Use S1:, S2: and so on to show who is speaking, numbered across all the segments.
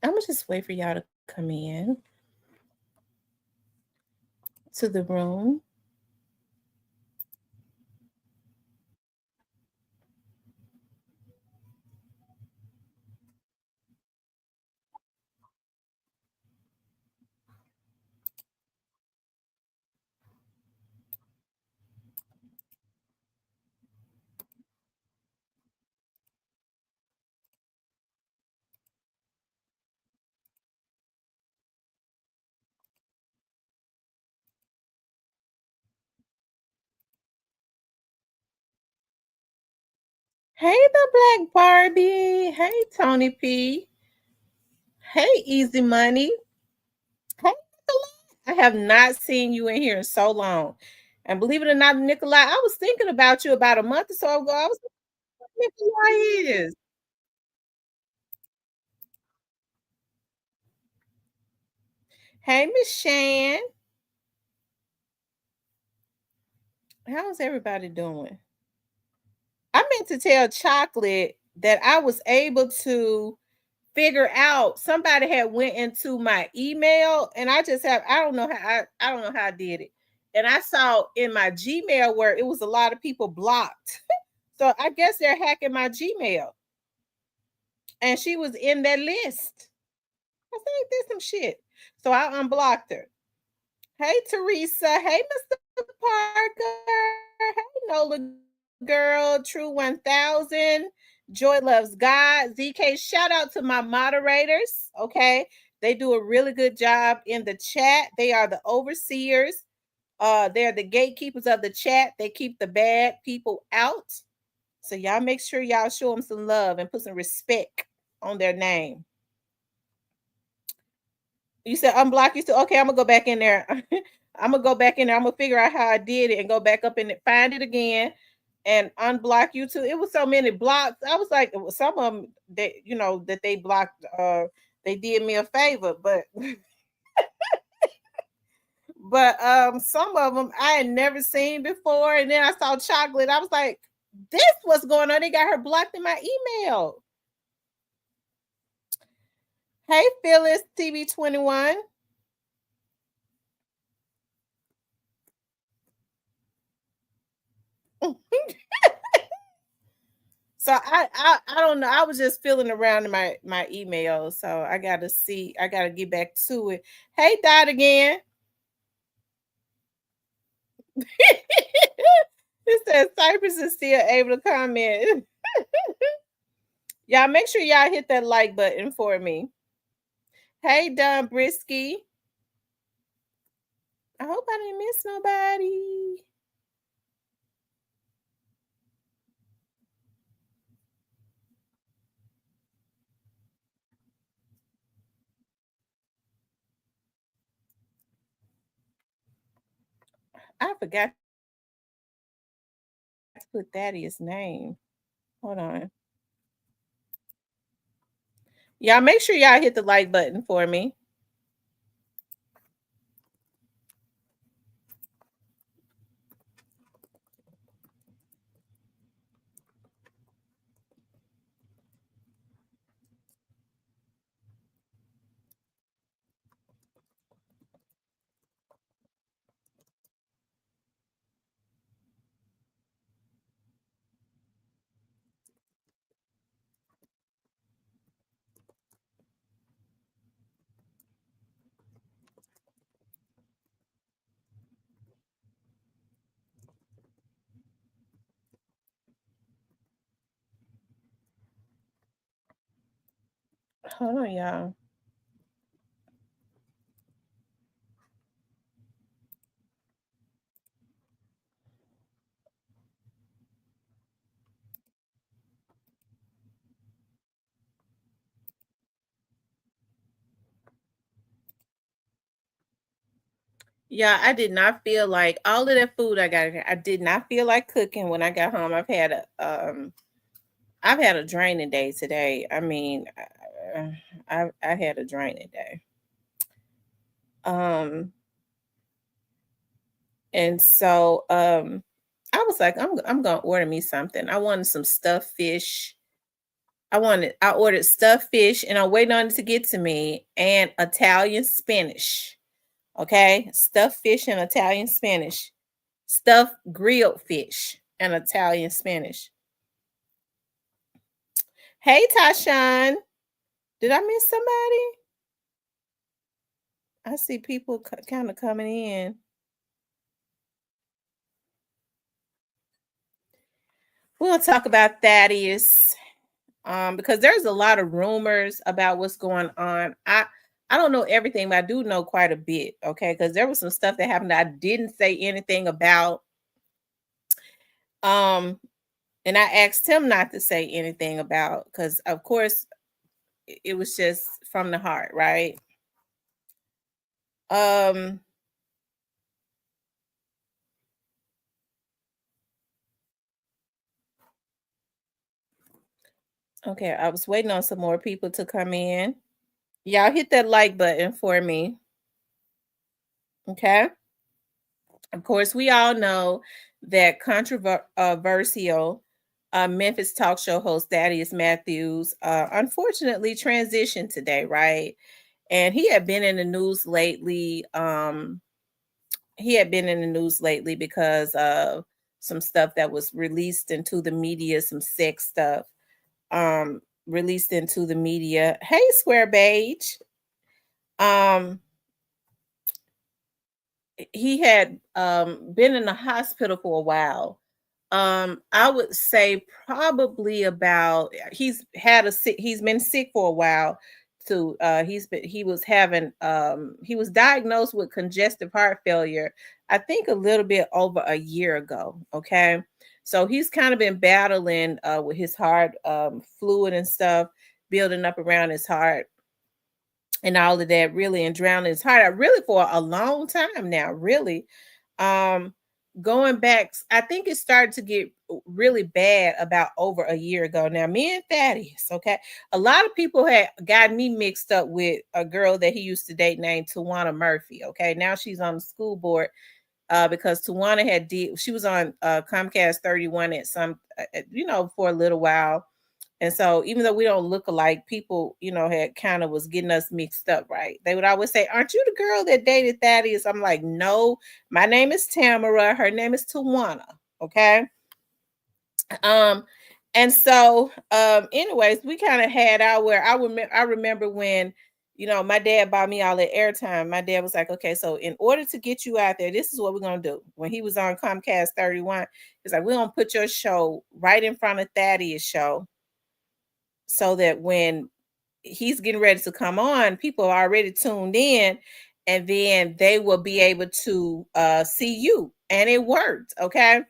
S1: Imma just wait for y'all to come in to the room. Hey, the Black Barbie. Hey, Tony P. Hey, Easy Money. Hey, Nicolai. I have not seen you in here in so long. And believe it or not, Nicolai, I was thinking about you about a month or so ago. I was like, Nicolai is. Hey, Miss Shan. How's everybody doing? I meant to tell Chocolate that I was able to figure out somebody had went into my email and I don't know how I don't know how I did it. And I saw in my Gmail where it was a lot of people blocked. So I guess they're hacking my Gmail. And she was in that list. I think there's some shit. So I unblocked her. Hey Teresa. Hey Mr. Parker. Hey Nola girl. True 1000. Joy loves God. ZK. Shout out to my moderators. Okay. They do a really good job in the chat. They are the overseers. They're the gatekeepers of the chat. They keep the bad people out. So y'all make sure y'all show them some love and put some respect on their name. You said unblock you. So okay, I'm gonna go back in there. I'm gonna go back in there. I'm gonna figure out how I did it and go back up and find it again and unblock you too. It was so many blocks. I was like, it was some of them that that they blocked. They did me a favor, but some of them I had never seen before. And then I saw Chocolate. I was like, this what's going on? They got her blocked in my email. Hey, Phyllis TV 21. So I don't know. I was just feeling around in my email, so I gotta see. I gotta get back to it. Hey, Dot again. It says Cypress is still able to comment. Y'all make sure y'all hit that like button for me. Hey, Don Brisky. I hope I didn't miss nobody. I forgot to put Thaddeus' name. Hold on. Y'all make sure y'all hit the like button for me. Hold on, y'all. Yeah, I did not feel like all of that food I got. I did not feel like cooking when I got home. I've had a draining day today. I mean, I had a draining day. Um, and so I was like, I'm gonna order me something. I wanted some stuffed fish. I ordered stuffed fish and I'm waiting on it to get to me and Italian spinach. Okay? Stuffed fish and Italian spinach. Stuffed grilled fish and Italian spinach. Hey Tashawn. Did I miss somebody? I see people kind of coming in. We'll talk about Thaddeus because there's a lot of rumors about what's going on. I don't know everything, but I do know quite a bit. Okay, because there was some stuff that happened that I didn't say anything about. Um, and I asked him not to say anything about because, of course, it was just from the heart, right? Um, okay, I was waiting on some more people to come in. Y'all hit that like button for me. Okay. Of course, we all know that controversial Memphis talk show host Thaddeus Matthews unfortunately transitioned today, right? And he had been in the news lately. He had been in the news lately because of some stuff that was released into the media, some sex stuff released into the media. Hey, Square Beige. Um, he had been in the hospital for a while. I would say probably about he's been sick for a while too. He was diagnosed with congestive heart failure, I think a little bit over a year ago. Okay. So he's kind of been battling with his heart fluid and stuff building up around his heart and all of that, really, and drowning his heart out really for a long time now, really. Um, going back, I think it started to get really bad about over a year ago. Now, me and Thaddeus, okay, a lot of people had got me mixed up with a girl that he used to date named Tawana Murphy. Okay, now she's on the school board because Tawana she was on Comcast 31 at for a little while. And so even though we don't look alike, people, had kind of was getting us mixed up, right? They would always say, "Aren't you the girl that dated Thaddeus?" I'm like, "No, my name is Tamara. Her name is Tawana." Okay. Um, and so anyways, we kind of had our where I remember when my dad bought me all the airtime. My dad was like, "Okay, so in order to get you out there, this is what we're gonna do." When he was on Comcast 31, he's like, "We're gonna put your show right in front of Thaddeus' show so that when he's getting ready to come on, people are already tuned in, and then they will be able to see you." And it worked. Okay.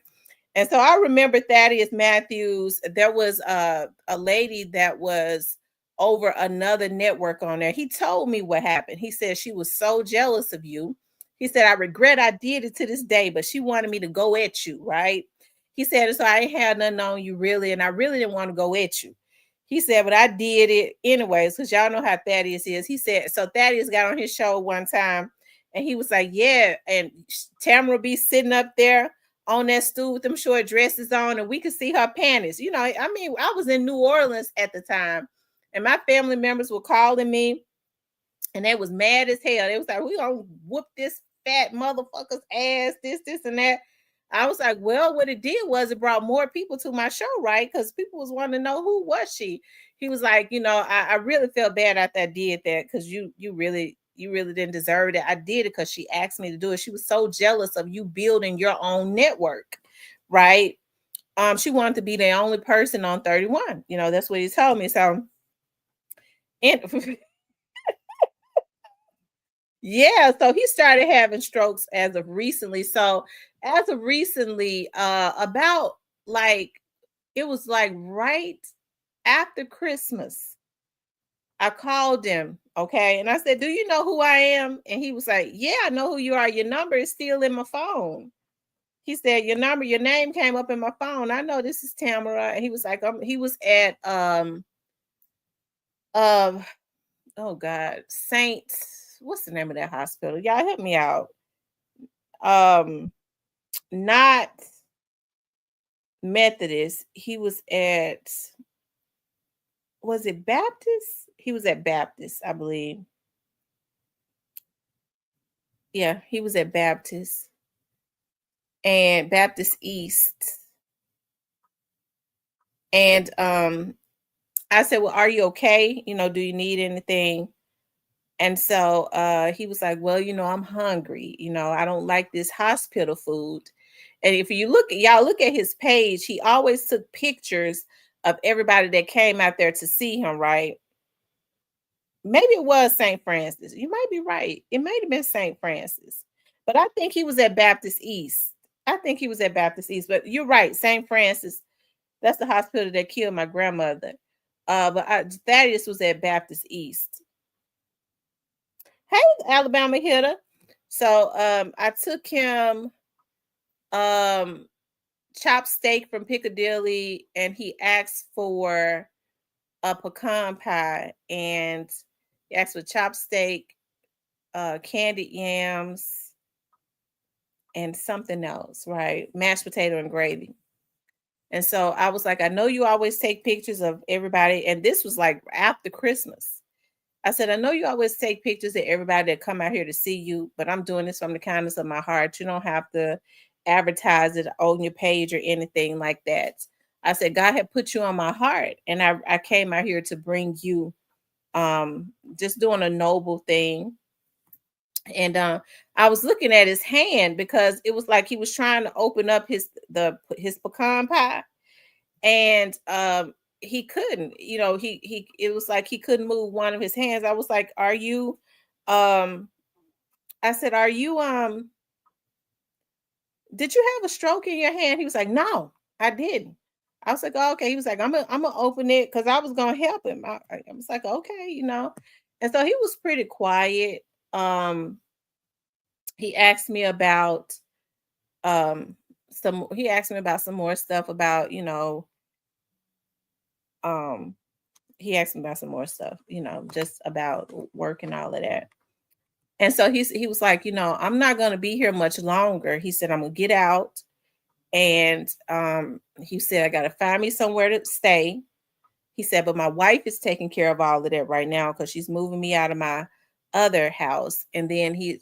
S1: And so I remember Thaddeus Matthews. There was a lady that was over another network on there. He told me what happened. He said she was so jealous of you. He said, "I regret I did it to this day, but she wanted me to go at you, right?" He said, "So I ain't had nothing on you really, and I really didn't want to go at you." He said, "But I did it anyways," because y'all know how Thaddeus is. He said, so Thaddeus got on his show one time and he was like, "Yeah," and Tamara be sitting up there on that stool with them short dresses on, and we could see her panties. I mean, I was in New Orleans at the time, and my family members were calling me, and they was mad as hell. They was like, "We gonna whoop this fat motherfucker's ass, this, and that." I was like, "Well, what it did was it brought more people to my show, right? Because people was wanting to know who was she." He was like, I really felt bad after I did that because you really didn't deserve it. I did it because she asked me to do it. She was so jealous of you building your own network, right? She wanted to be the only person on 31. That's what he told me. So, and yeah, so he started having strokes as of recently. So as of recently, about like it was like right after Christmas, I called him, okay, and I said, "Do you know who I am?" And he was like, "Yeah, I know who you are. Your number is still in my phone." He said, your name came up in my phone. I know this is Tamara." And he was like, he was at um oh God, Saint, what's the name of that hospital? Y'all help me out. Um Not Methodist. He was at was it Baptist? He was at Baptist, I believe. Yeah, he was at Baptist and Baptist East. And I said, "Well, are you okay? Do you need anything?" And so he was like, "Well, I'm hungry. I don't like this hospital food." And if you look at his page, he always took pictures of everybody that came out there to see him, right? Maybe it was St. Francis. You might be right. It might have been St. Francis. But I think he was at Baptist East. I think he was at Baptist East. But you're right, St. Francis. That's the hospital that killed my grandmother. Thaddeus was at Baptist East. Hey, Alabama hitter. So I took him um chopped steak from Piccadilly, and he asked for a pecan pie, and he asked for chopped steak, candied yams, and something else, right? Mashed potato and gravy. And so I was like, I know you always take pictures of everybody, and this was like after Christmas. I said, I know you always take pictures of everybody that come out here to see you, but I'm doing this from the kindness of my heart. You don't have to advertise it on your page or anything like that. I said, God had put you on my heart, and I came out here to bring you just doing a noble thing. And I was looking at his hand because it was like he was trying to open up his pecan pie, and he couldn't. He it was like he couldn't move one of his hands. I was like, "Are you?" Um, I said, "Are you? Did you have a stroke in your hand?" He was like, "No, I didn't." I was like, "Oh, okay." He was like, I'm gonna open it because I was gonna help him." I was like, "Okay." And so he was pretty quiet. He asked me about um he asked me about some more stuff about um he asked me about some more stuff, just about work and all of that. And so he was like, I'm not gonna be here much longer. He said, I'm gonna get out. And he said, I gotta find me somewhere to stay. He said, but my wife is taking care of all of that right now because she's moving me out of my other house. And then he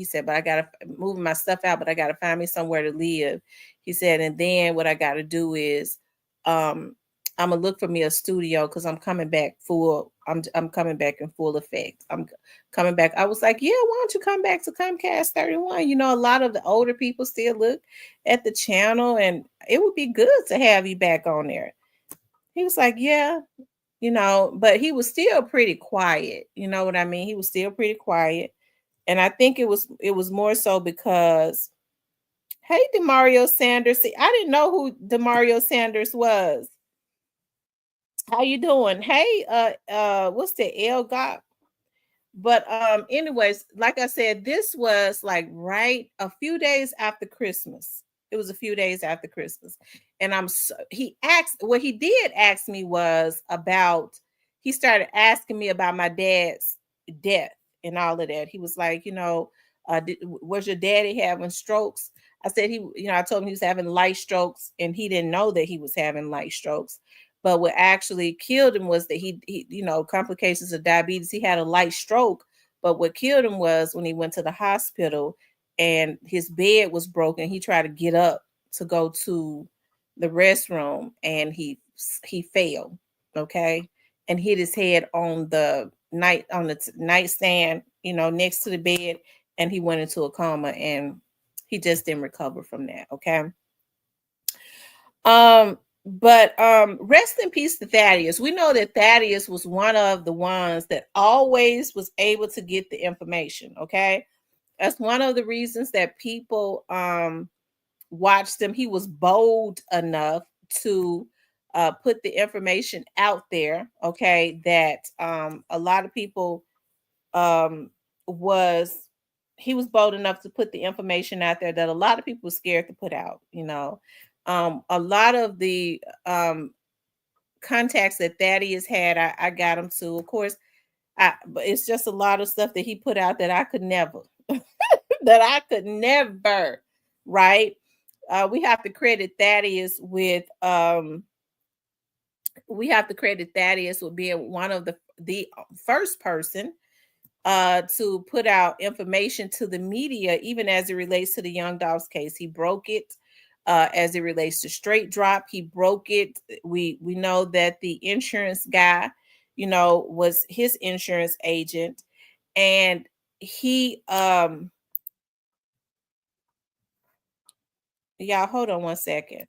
S1: said, but I gotta move my stuff out, but I gotta find me somewhere to live. He said, and then what I gotta do is um I'm gonna look for me a studio because I'm coming back full. I'm coming back in full effect. I'm coming back. I was like, yeah, why don't you come back to Comcast 31? A lot of the older people still look at the channel, and it would be good to have you back on there. He was like, yeah, but he was still pretty quiet. You know what I mean? He was still pretty quiet. And I think it was more so because, hey, Demario Sanders. See, I didn't know who Demario Sanders was. How you doing? Hey, what's the L got? But anyways, like I said, this was like right a few days after Christmas. It was a few days after Christmas. And he asked, what he did ask me was about, he started asking me about my dad's death and all of that. He was like, was your daddy having strokes? I said I told him he was having light strokes, and he didn't know that he was having light strokes. But what actually killed him was that he complications of diabetes. He had a light stroke, but what killed him was when he went to the hospital and his bed was broken. He tried to get up to go to the restroom, and he fell, okay, and hit his head on the nightstand, next to the bed, and he went into a coma, and he just didn't recover from that, okay. But rest in peace to Thaddeus. We know that Thaddeus was one of the ones that always was able to get the information. Okay. That's one of the reasons that people watched him. He was bold enough to put the information out there. Okay. That a lot of people um was he was bold enough to put the information out there that a lot of people were scared to put out. A lot of the contacts that Thaddeus had, I got him to. Of course, but it's just a lot of stuff that he put out that I could never, that I could never, right? We have to credit Thaddeus with We have to credit Thaddeus with being one of the first person to put out information to the media, even as it relates to the Young Dogs case. He broke it as it relates to Straight Drop. He broke it. We know that the insurance guy, was his insurance agent, and he y'all hold on one second.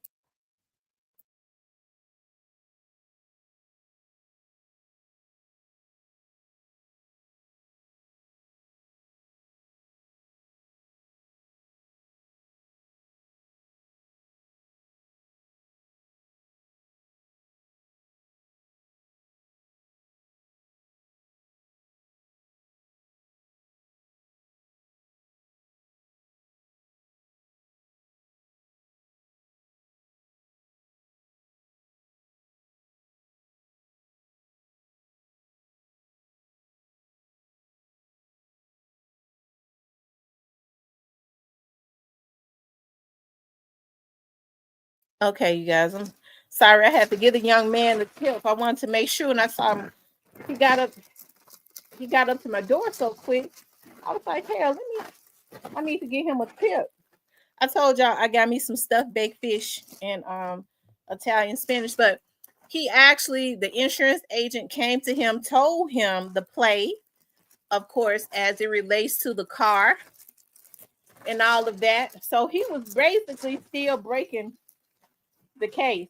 S1: Okay, you guys, I'm sorry I had to give the young man the tip. I wanted to make sure, and I saw him. He got up. He got up to my door so quick. I was like, hell, I need to get him a tip. I told y'all I got me some stuffed baked fish and Italian spinach, but the insurance agent came to him, told him the play, of course, as it relates to the car and all of that. So he was basically still breaking the case.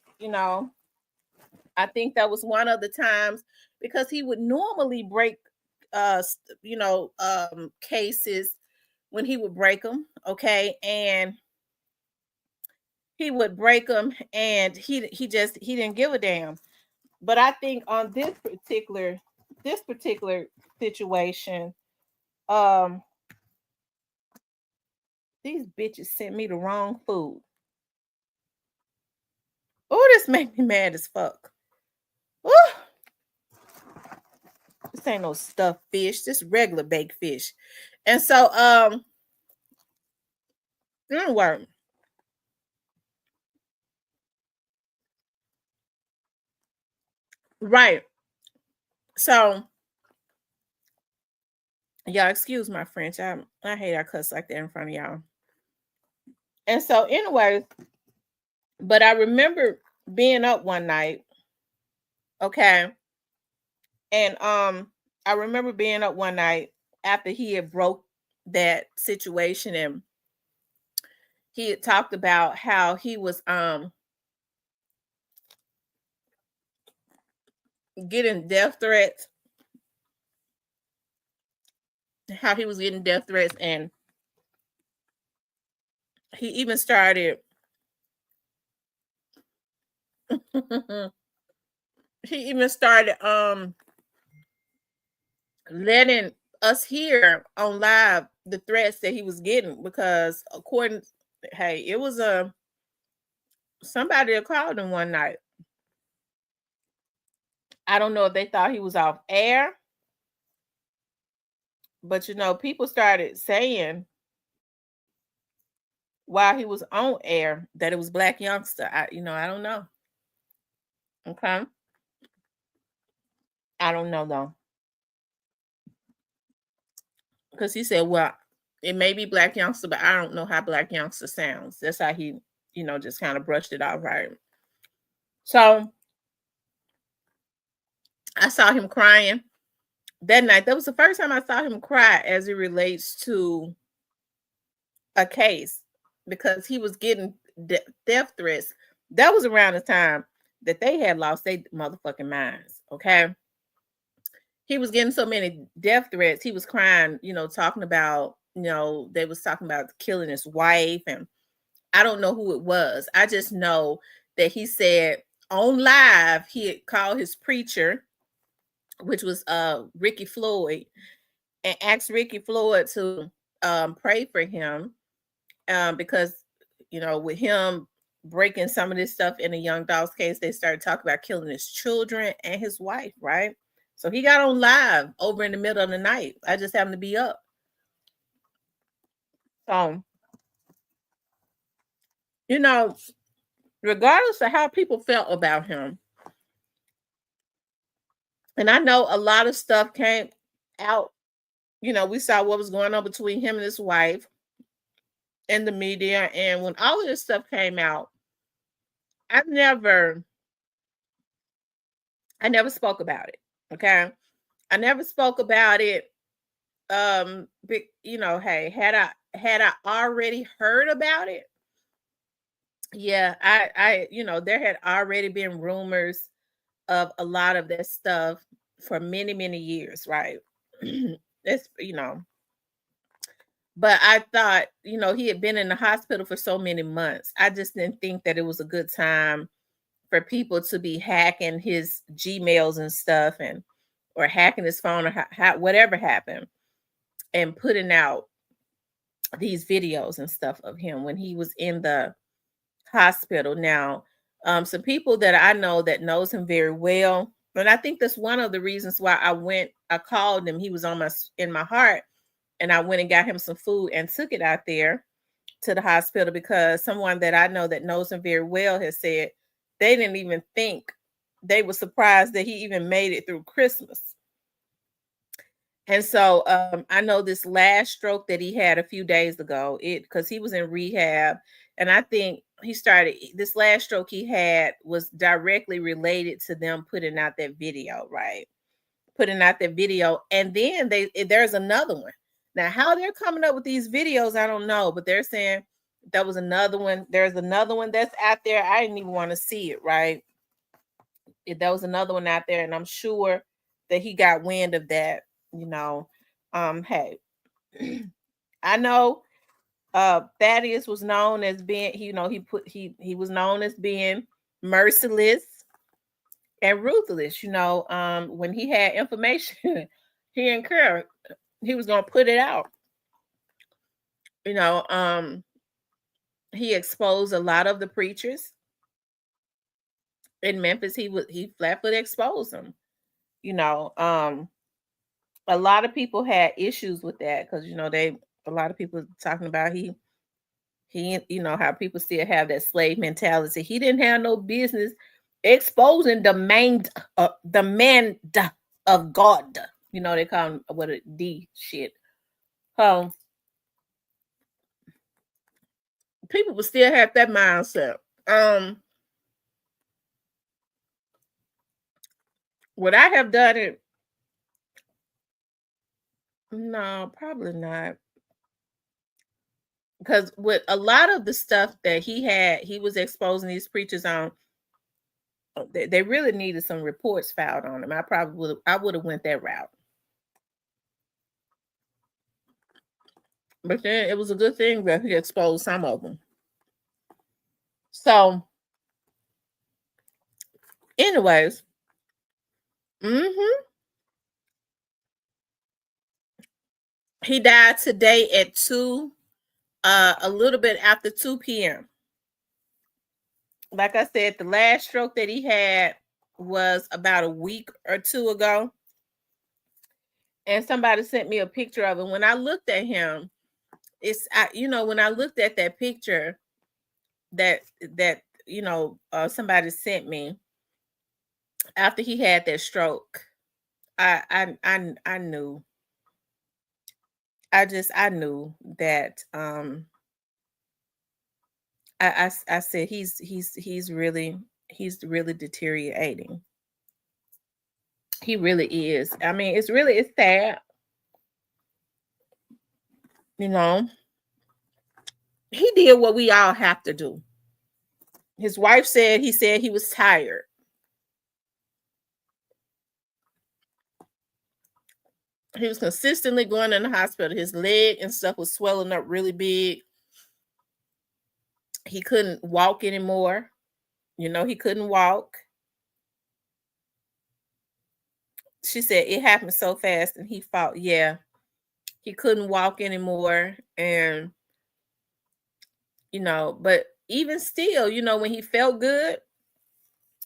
S1: I think that was one of the times because he would normally break cases when he would break them, okay? And he would break them and he didn't give a damn. But I think on this particular situation, um these bitches sent me the wrong food. Oh, this made me mad as fuck. Ooh, this ain't no stuffed fish, this regular baked fish. And so anyway, right. So y'all excuse my French. I hate I cuss like that in front of y'all. And so anyway, but I remember being up one night, okay, and I remember being up one night after he had broke that situation, and he had talked about how he was getting death threats, and he even started he even started letting us hear on live the threats that he was getting, because according, hey, it was somebody that called him one night. I don't know if they thought he was off air, but people started saying while he was on air that it was Black Youngster. I don't know. Okay. I don't know though. Because he said, well, it may be Black Youngster, but I don't know how Black Youngster sounds. That's how he, just kind of brushed it off, right? So I saw him crying that night. That was the first time I saw him cry as it relates to a case, because he was getting death threats. That was around the time that they had lost their motherfucking minds. Okay. He was getting so many death threats. He was crying, talking about, they was talking about killing his wife. And I don't know who it was. I just know that he said on live, he had called his preacher, which was Ricky Floyd, and asked Ricky Floyd to pray for him, because with him breaking some of this stuff in the Young Dogs case, they started talking about killing his children and his wife, right? So he got on live over in the middle of the night. I just happened to be up. So, you know, regardless of how people felt about him, And I know a lot of stuff came out. We saw what was going on between him and his wife in the media. And when all of this stuff came out, I never I never spoke about it. Okay. I never spoke about it. Hey, had I already heard about it, yeah, there had already been rumors of a lot of that stuff for many, many years, right? it's But I thought, he had been in the hospital for so many months. I just didn't think that it was a good time for people to be hacking his Gmails and stuff, and or hacking his phone, or whatever happened, and putting out these videos and stuff of him when he was in the hospital. Now, some people that I know that knows him very well, and I think that's one of the reasons why I called him. He was in my heart, and I went and got him some food and took it out there to the hospital, because someone that I know that knows him very well has said they didn't even think, they were surprised that he even made it through Christmas. And so I know this last stroke that he had a few days ago, because he was in rehab, and I think he started this last stroke he had was directly related to them putting out that video, right? Putting out that video, and then there's another one. Now, how they're coming up with these videos, I don't know, but they're saying that was another one. There's another one that's out there. I didn't even want to see it, right? There was another one out there, and I'm sure that he got wind of that. Hey, I know Thaddeus was known as being, he was known as being merciless and ruthless. When he had information, he encouraged, he was gonna put it out. You know, he exposed a lot of the preachers in Memphis. He flat-foot exposed them. You know, a lot of people had issues with that, because a lot of people talking about he how people still have that slave mentality. He didn't have no business exposing the man of God. They call him what a D shit. People will still have that mindset. Would I have done it? No, probably not. Because with a lot of the stuff that he was exposing these preachers on, they really needed some reports filed on them. I would have went that route. But then it was a good thing that he exposed some of them. So, anyways, he died today at 2, a little bit after 2 p.m. Like I said, the last stroke that he had was about a week or two ago. And somebody sent me a picture of him. When I looked at him, when I looked at that picture that somebody sent me after he had that stroke, I knew. I knew that I said he's really deteriorating. He really is. I mean, it's sad. He did what we all have to do. His wife said he was tired. He was consistently going in the hospital. His leg and stuff was swelling up really big. He couldn't walk anymore. He couldn't walk. She said it happened so fast, and he fought. Yeah, he couldn't walk anymore. And, but even still, when he felt good,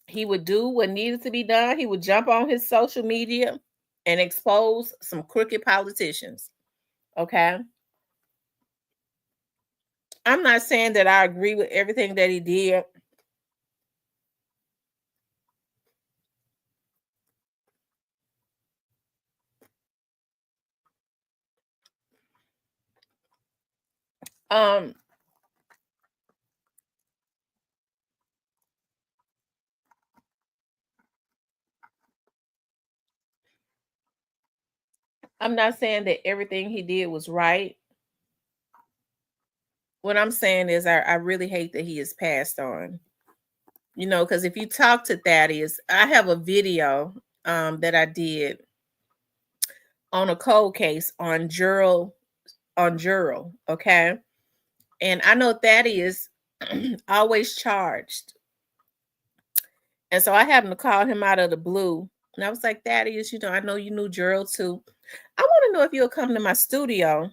S1: he would do what needed to be done. He would jump on his social media and expose some crooked politicians. Okay. I'm not saying that I agree with everything that he did. Um, I'm not saying that everything he did was right. What I'm saying is I really hate that he is passed on. Because if you talk to Thaddeus, I have a video that I did on a cold case on Jural, okay? And I know Thaddeus always charged. And so I happened to call him out of the blue. And I was like, Thaddeus, I know you knew Jural too. I want to know if you'll come to my studio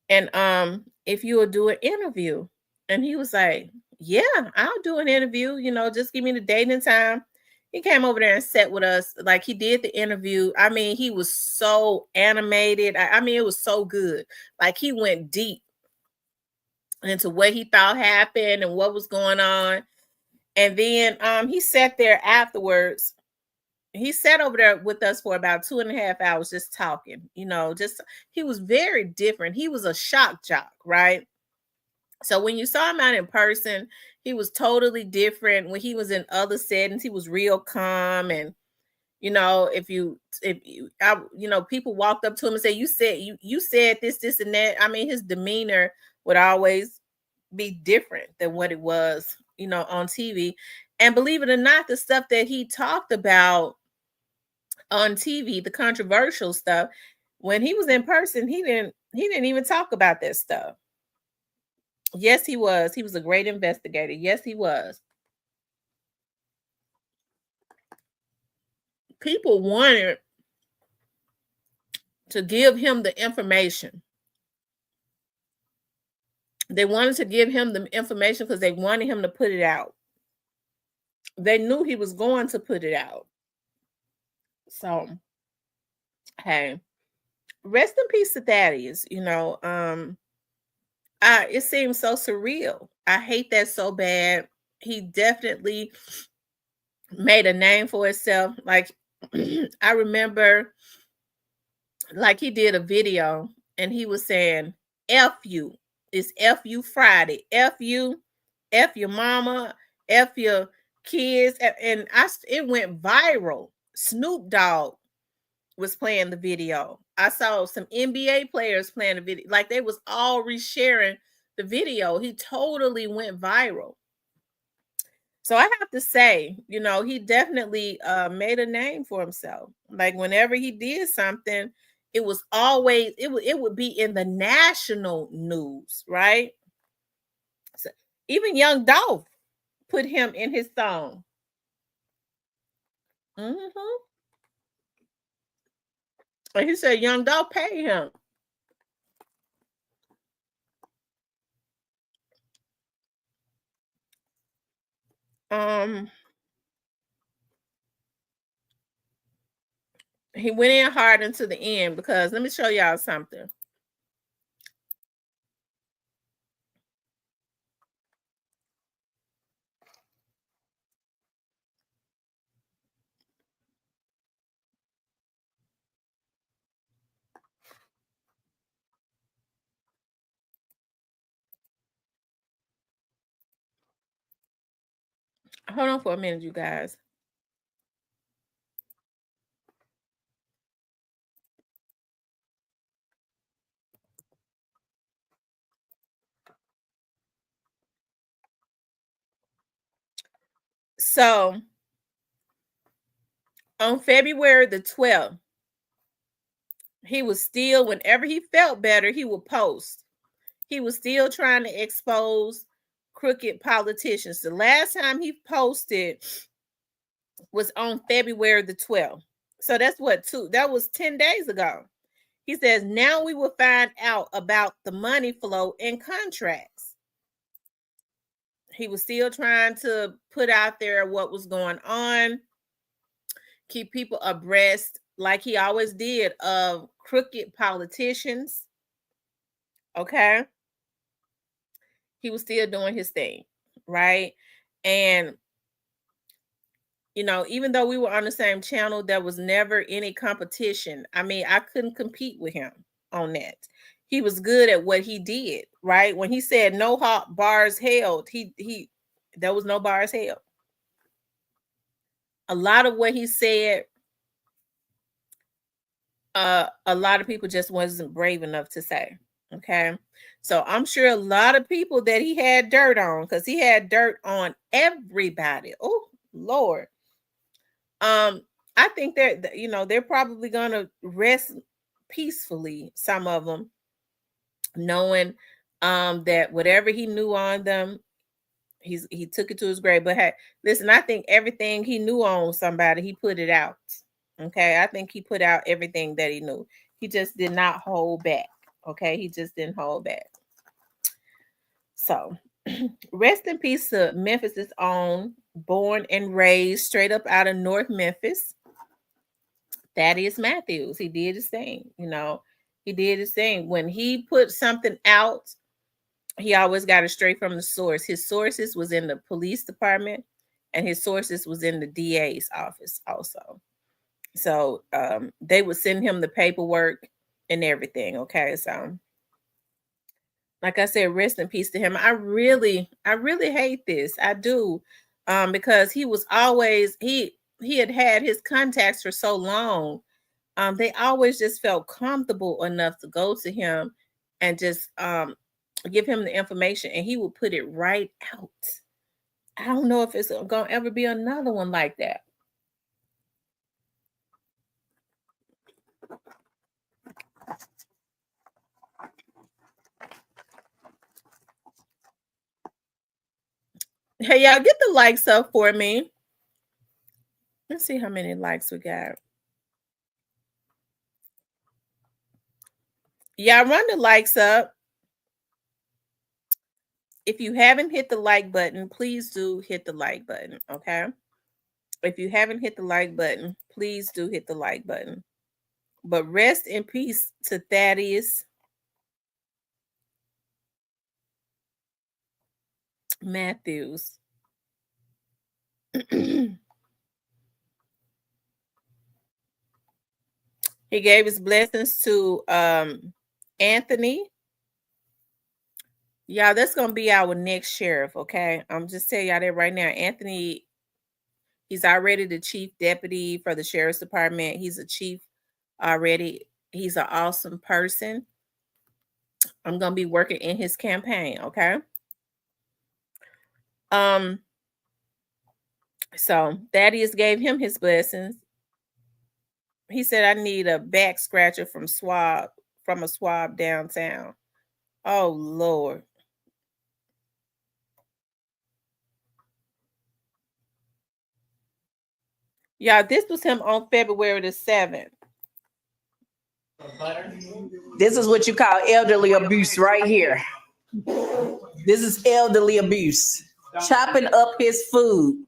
S1: and if you will do an interview. And he was like, yeah, I'll do an interview, just give me the date and time. He came over there and sat with us, like he did the interview. I mean, he was so animated. I mean, it was so good. Like he went deep into what he thought happened and what was going on. And then he sat there afterwards. He sat over there with us for about 2.5 hours just talking, just he was very different. He was a shock jock, right? So when you saw him out in person, he was totally different. When he was in other settings, he was real calm. And people walked up to him and said, you said this and that. I mean, his demeanor would always be different than what it was, on TV. And believe it or not, the stuff that he talked about on TV, the controversial stuff, when he was in person, he didn't even talk about that stuff. Yes, he was. He was a great investigator. Yes, he was. People wanted to give him the information. They wanted to give him the information because they wanted him to put it out. They knew he was going to put it out. So, hey, rest in peace to Thaddeus. It seems so surreal. I hate that so bad. He definitely made a name for himself. Like I remember, like he did a video and he was saying, F you. It's F you Friday. F you, F your mama, F your kids. And it went viral. Snoop Dogg was playing the video. I saw some NBA players playing the video. Like they was all resharing the video. He totally went viral. So I have to say, he definitely made a name for himself. Like whenever he did something, it was always it would be in the national news, right? So even Young Dolph put him in his song. Mm-hmm. And he said Young Dolph paid him. Um, he went in hard into the end because let me show y'all something. Hold on for a minute, you guys. So on February the 12th, he was still, whenever he felt better, he would post. He was still trying to expose crooked politicians. The last time he posted was on February the 12th. So that's that was 10 days ago. He says, now we will find out about the money flow in contracts. He was still trying to put out there what was going on, keep people abreast, like he always did, of crooked politicians. Okay. He was still doing his thing, right? And even though we were on the same channel, there was never any competition. I mean, I couldn't compete with him. on that. He was good at what he did, right? When he said no hot bars held, he there was no bars held. A lot of what he said, a lot of people just wasn't brave enough to say. Okay. So I'm sure a lot of people that he had dirt on, because he had dirt on everybody. Oh Lord. I think they're probably gonna rest peacefully, some of them, knowing that whatever he knew on them, he took it to his grave. But hey, listen, I think everything he knew on somebody, he put it out. Okay, I think he put out everything that he knew. He just did not hold back. Okay, he just didn't hold back. So rest in peace to Memphis' own, born and raised straight up out of North Memphis, Thaddeus Matthews. He did his thing. He did his thing. When he put something out, he always got it straight from the source. His sources was in the police department, and his sources was in the DA's office also. So they would send him the paperwork and everything. Okay, so like I said, rest in peace to him. I really hate this. I do, because he was always he had his contacts for so long. They always just felt comfortable enough to go to him and just give him the information, and he would put it right out. I don't know if it's gonna ever be another one like that. Hey, y'all, get the likes up for me. Let's see how many likes we got. Y'all run the likes up. If you haven't hit the like button, please do hit the like button, okay? If you haven't hit the like button, please do hit the like button. But rest in peace to Thaddeus Matthews. He gave his blessings to Anthony. Y'all, that's going to be our next sheriff, okay? I'm just telling y'all that right now. Anthony, he's already the chief deputy for the sheriff's department. He's a chief already. He's an awesome person. I'm going to be working in his campaign, okay? So Thaddeus gave him his blessings. He said, I need a back scratcher from a swab downtown. Oh, Lord. Y'all, this was him on February the 7th.
S2: This is what you call elderly abuse right here. This is elderly abuse. Chopping up his food.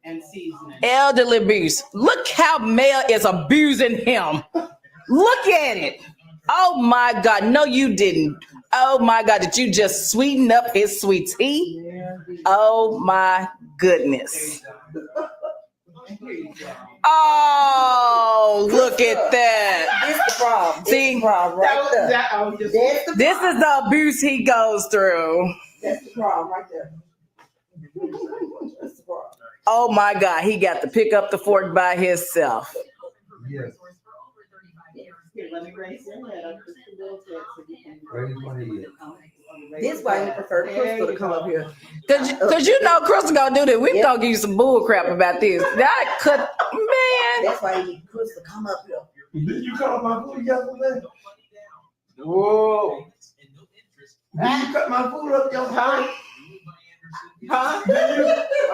S3: And seasoning.
S2: Elderly abuse. Look how Mel is abusing him. Look at it. Oh my God. No, you didn't. Oh my God. Did you just sweeten up his sweet tea? Oh my goodness. Oh, look at that.
S3: This is the problem.
S2: See,
S3: Right there.
S2: This is the abuse he goes through.
S3: That's the problem right there. That's the problem.
S2: Oh my God, he got to pick up the fork by himself.
S4: Yes.
S3: Here, let me raise your head up just a little bit so you can.
S4: Raise my head.
S3: This is why you prefer Crystal to come up here.
S2: Cause you know Crystal gonna do that. We gonna give you some bull crap about this. That could, man.
S3: That's why you need Crystal to come up here.
S4: Did you cut my food yesterday? Whoa. Did you cut my food up yesterday?
S3: Huh?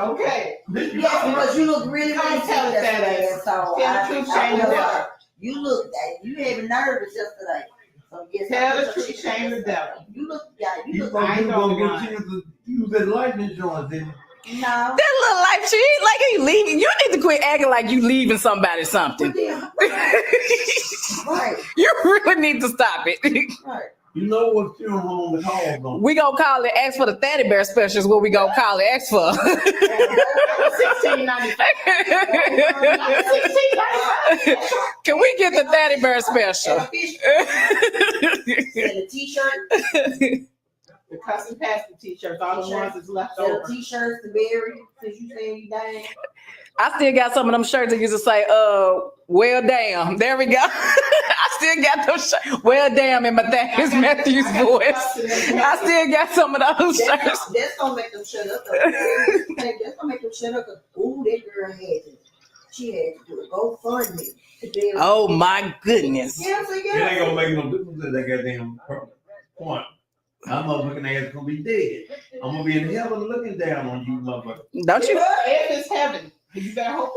S3: Okay. Yes, because you look really
S5: Don't tell us that
S3: yesterday. So
S5: Tell the truth, shame the devil.
S3: you look, you even nervous yesterday. So yes,
S5: Tell the truth, shame the devil.
S3: You look, yeah, you
S4: You
S3: look.
S4: thought
S5: I
S4: you
S5: ain't
S4: were
S5: gonna
S4: gonna get a chance to use that life insurance, didn't you?
S3: No.
S2: That look like she like you leaving. You need to quit acting like you leaving somebody something.
S3: Right.
S2: You really need to stop it.
S3: Right.
S4: You know what funeral home the call on?
S2: We gonna call it Ask for the Teddy Bear Special is what we gonna call it. Ask for.
S5: $16.95.
S2: Can we get the Teddy Bear Special?
S3: And a t-shirt,
S5: The custom pastor t-shirts, all the ones that's left
S3: and a
S5: over.
S3: t-shirt to bury, since you saying you dying.
S2: I still got some of them shirts that used to say, well, damn. There we go. I still got those shirts. Well, damn, in Matthews Matthews voice. I still got some of those shirts.
S3: That's gonna make them shut up. That's gonna make them shut up. Ooh, that girl had to. She had to do a GoFundMe to bury.
S2: Oh, my goodness.
S3: Yeah, so
S4: It
S3: yeah.
S4: ain't gonna make no difference at that goddamn point. I'm motherfucking ass gonna be dead. I'm gonna be in heaven looking down on you, motherfucker.
S2: Don't you?
S5: If it's heaven, you better hope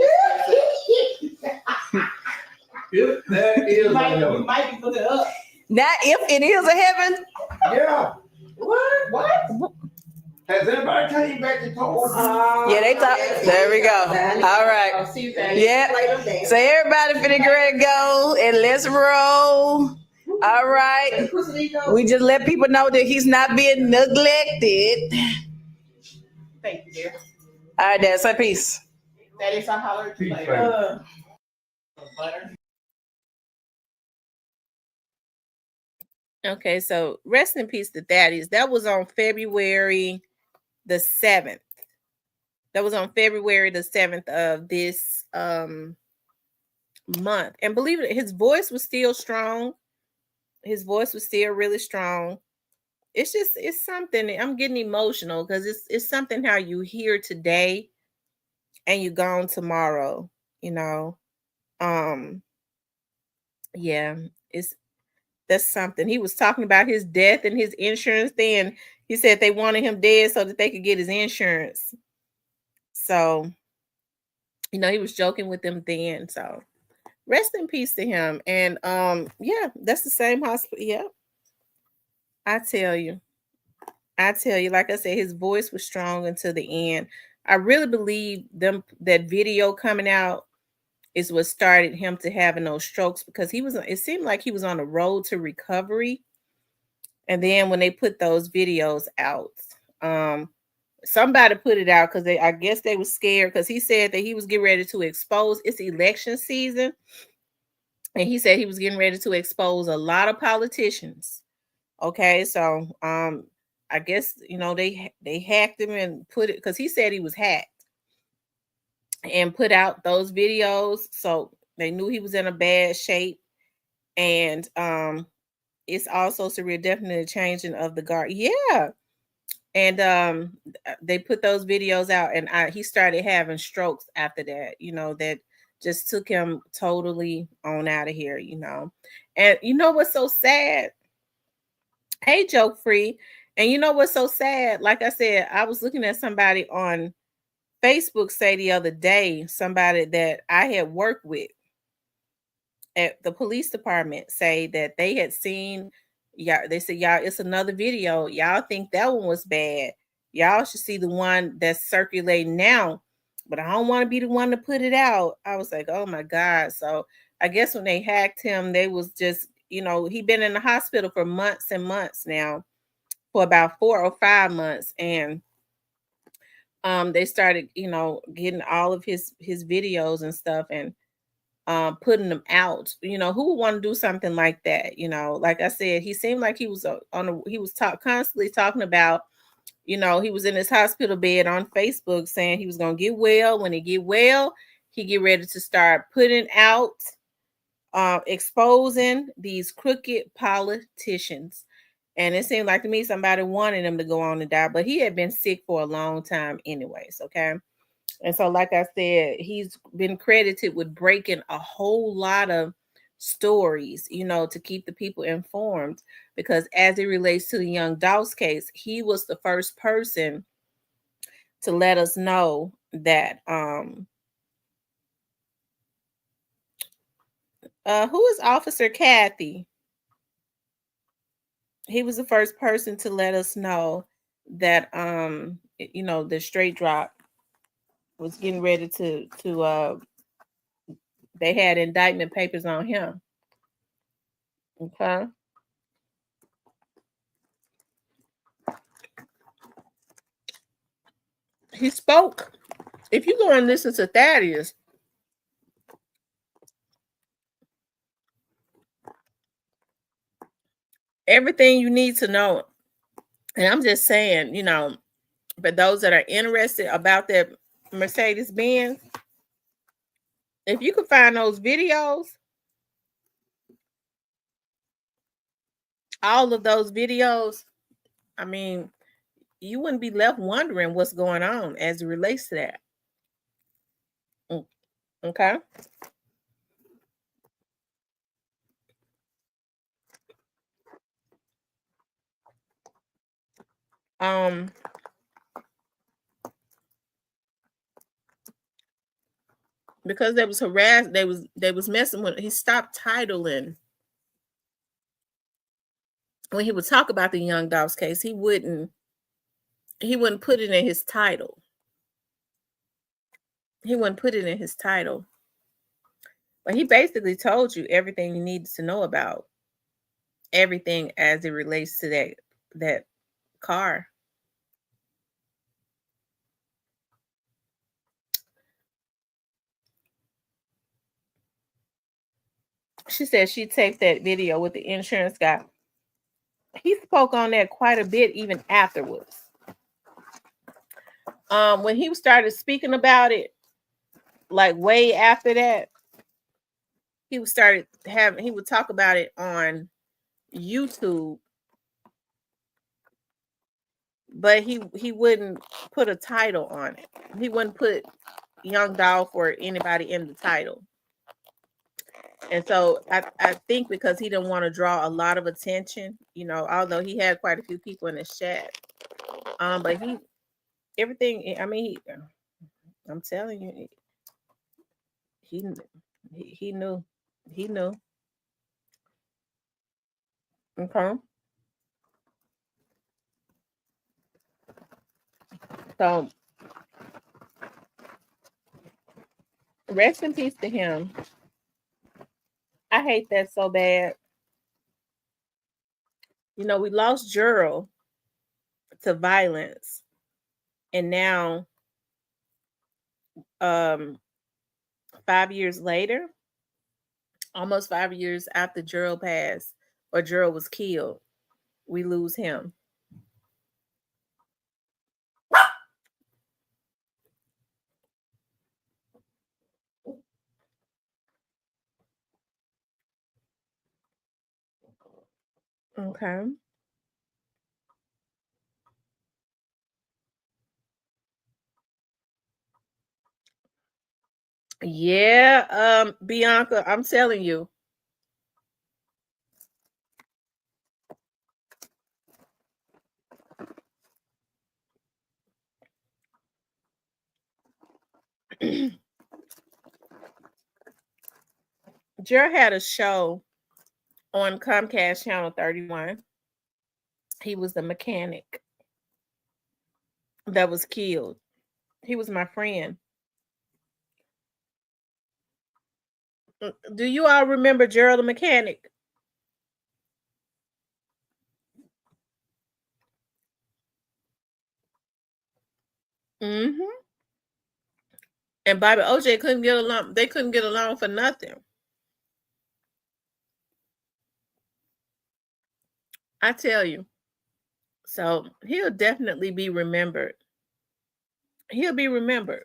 S4: If that is
S5: you
S4: a
S5: might
S4: heaven.
S5: be looking up.
S2: Now, if it is a heaven,
S4: Yeah.
S5: What?
S4: Has anybody came back and told us?
S2: yeah, they talk. There we go. All right.
S5: Oh, see you guys.
S2: Yeah. So everybody finna get ready to go and let's roll. All right. We just let people know that he's not being neglected.
S5: Thank you, dear.
S2: All right, Dad, say peace.
S5: That is, I'll holler at you
S4: Peace,
S5: later. Butter.
S1: Okay, so rest in peace to Thaddeus. That was on February the 7th. That was on February the 7th of this month. And believe it, his voice was still strong. His voice was still really strong. It's something. I'm getting emotional because it's something how you hear today and you gone tomorrow, you know. Yeah, that's something. He was talking about his death and his insurance then. He said they wanted him dead so that they could get his insurance. So, you know, he was joking with them then. So rest in peace to him. And yeah, that's the same hospital. Yeah. I tell you, like I said, his voice was strong until the end. I really believe that video coming out is what started him to having those strokes because it seemed like he was on the road to recovery. And then when they put those videos out, somebody put it out because I guess they were scared because he said that he was getting ready to expose. It's election season. And he said he was getting ready to expose a lot of politicians. Okay, so I guess you know they hacked him and put it because he said he was hacked and put out those videos, so they knew he was in a bad shape. And it's also surreal, definitely a changing of the guard. Yeah, and they put those videos out, and he started having strokes after that. You know that just took him totally on out of here. You know, and you know what's so sad? Hey, Joke Free. And you know what's so sad? Like I said, I was looking at somebody on Facebook say the other day, somebody that I had worked with at the police department say that they had seen, yeah, they said, y'all, it's another video. Y'all think that one was bad. Y'all should see the one that's circulating now. But I don't want to be the one to put it out. I was like, oh my God. So I guess when they hacked him, they was just, you know, he'd been in the hospital for months and months now, for about 4 or 5 months. And they started, you know, getting all of his videos and stuff and putting them out. You know, who would want to do something like that? You know, like I said, he seemed like he was constantly talking about, you know, he was in his hospital bed on Facebook saying he was going to get well. When he get well, he get ready to start putting out, exposing these crooked politicians. And it seemed like to me somebody wanted him to go on and die, but he had been sick for a long time anyways, okay? And so, like I said, he's been credited with breaking a whole lot of stories, you know, to keep the people informed. Because as it relates to the Young Doss case, he was the first person to let us know that who is Officer Kathy? He was the first person to let us know that you know, the straight drop was getting ready to they had indictment papers on him. Okay. he spoke. If you go and listen to Thaddeus, everything you need to know. And I'm just saying, you know, for those that are interested about that Mercedes Benz, if you could find those videos, all of those videos, I mean, you wouldn't be left wondering what's going on as it relates to that. Okay. Because they was harassed, they was messing with. He stopped titling when he would talk about the Young Dogs case. He wouldn't put it in his title. He wouldn't put it in his title. But he basically told you everything you needed to know about everything as it relates to that car. She said she taped that video with the insurance guy. He spoke on that quite a bit even afterwards. When he started speaking about it, like way after that, he would talk about it on YouTube, but he wouldn't put a title on it. He wouldn't put Young Dolph or anybody in the title. And so I think because he didn't want to draw a lot of attention, you know, although he had quite a few people in his chat. But I'm telling you, he knew. Okay. So rest in peace to him. I hate that so bad. You know, we lost Gerald to violence, and now 5 years later, almost 5 years after Gerald passed or Gerald was killed, we lose him. Okay. Yeah, Bianca, I'm telling you. Jer had a show on Comcast Channel 31. He was the mechanic that was killed. He was my friend. Do you all remember Gerald the mechanic? Mm-hmm. And Bobby OJ couldn't get along. They couldn't get along for nothing. I tell you. So he'll definitely be remembered. He'll be remembered.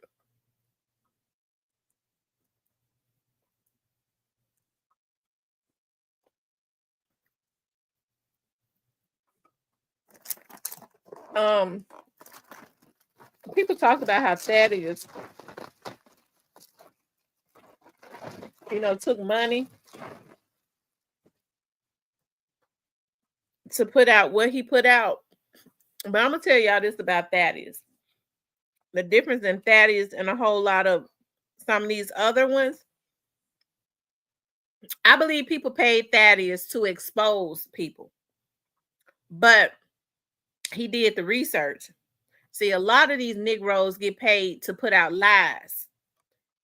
S1: People talk about how Thaddeus, you know, took money to put out what he put out. But I'm gonna tell y'all this about Thaddeus. The difference in Thaddeus and a whole lot of some of these other ones. I believe people paid Thaddeus to expose people, but he did the research. See, a lot of these Negroes get paid to put out lies.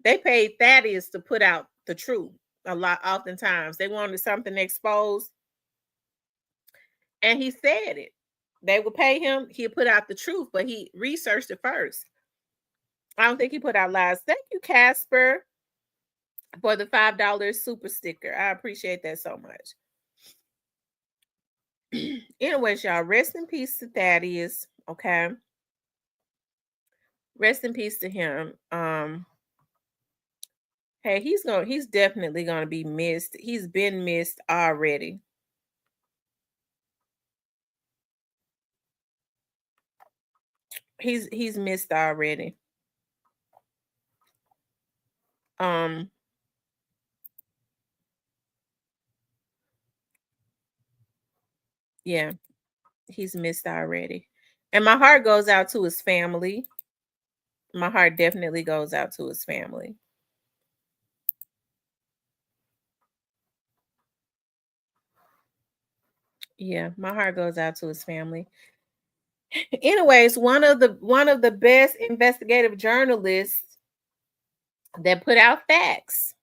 S1: They paid Thaddeus to put out the truth. Oftentimes, they wanted something exposed, and he said it. They would pay him. He'd put out the truth, but he researched it first. I don't think he put out lies. Thank you, Casper, for the $5 super sticker. I appreciate that so much. Anyways, y'all, rest in peace to Thaddeus. Okay. Rest in peace to him. Hey, he's definitely gonna be missed. He's been missed already. He's missed already. Um yeah, he's missed already. And my heart goes out to his family. My heart definitely goes out to his family. Yeah, my heart goes out to his family. Anyways, one of the best investigative journalists that put out facts.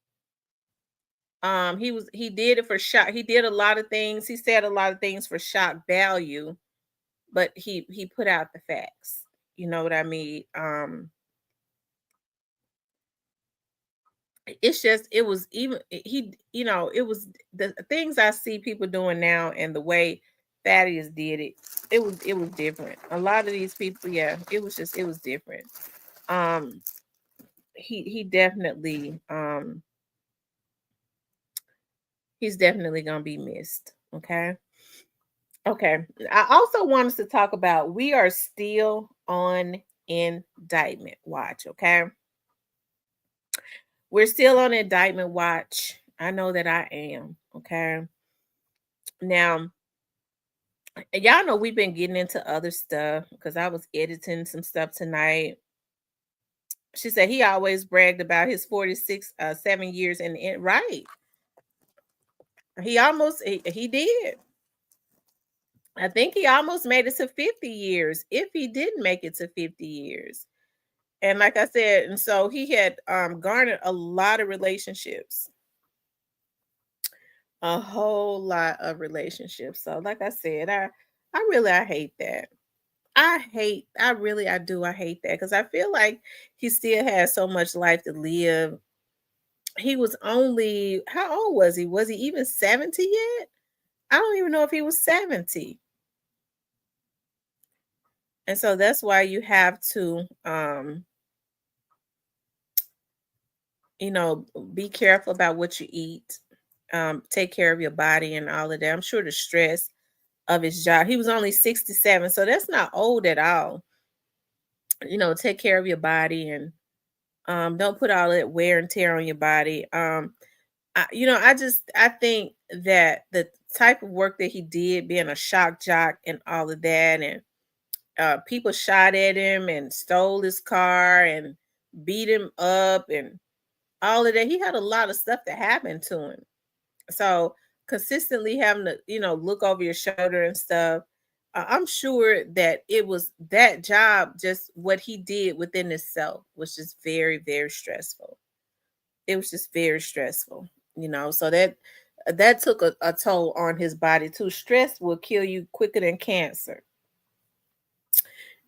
S1: He did it for shock. He did a lot of things. He said a lot of things for shock value, but he put out the facts. You know what I mean? It's just it was even he it was the things I see people doing now and the way Thaddeus did it. It was different. A lot of these people, yeah, it was different. Um, he definitely he's definitely gonna be missed. Okay. Okay. I also want us to talk about we are still on indictment watch. Okay. We're still on indictment watch. I know that I am. Okay. Now, y'all know we've been getting into other stuff because I was editing some stuff tonight. She said he always bragged about his 46, 7 years in right. He did. I think he almost made it to 50 years if he didn't make it to 50 years. And like I said, and so he had garnered a lot of relationships. A whole lot of relationships. So like I said, I hate that. I hate that because I feel like he still has so much life to live. He was only, how old was he? Was he even 70 yet? I don't even know if he was 70. And so that's why you have to be careful about what you eat. Take care of your body and all of that. I'm sure the stress of his job. He was only 67, so that's not old at all. Take care of your body and don't put all that wear and tear on your body. I think that the type of work that he did, being a shock jock and all of that, and people shot at him and stole his car and beat him up and all of that. He had a lot of stuff that happened to him. So consistently having to, look over your shoulder and stuff. I'm sure that it was that job, just what he did within itself was just very, very stressful. It was just very stressful, so that took a toll on his body too. Stress will kill you quicker than cancer.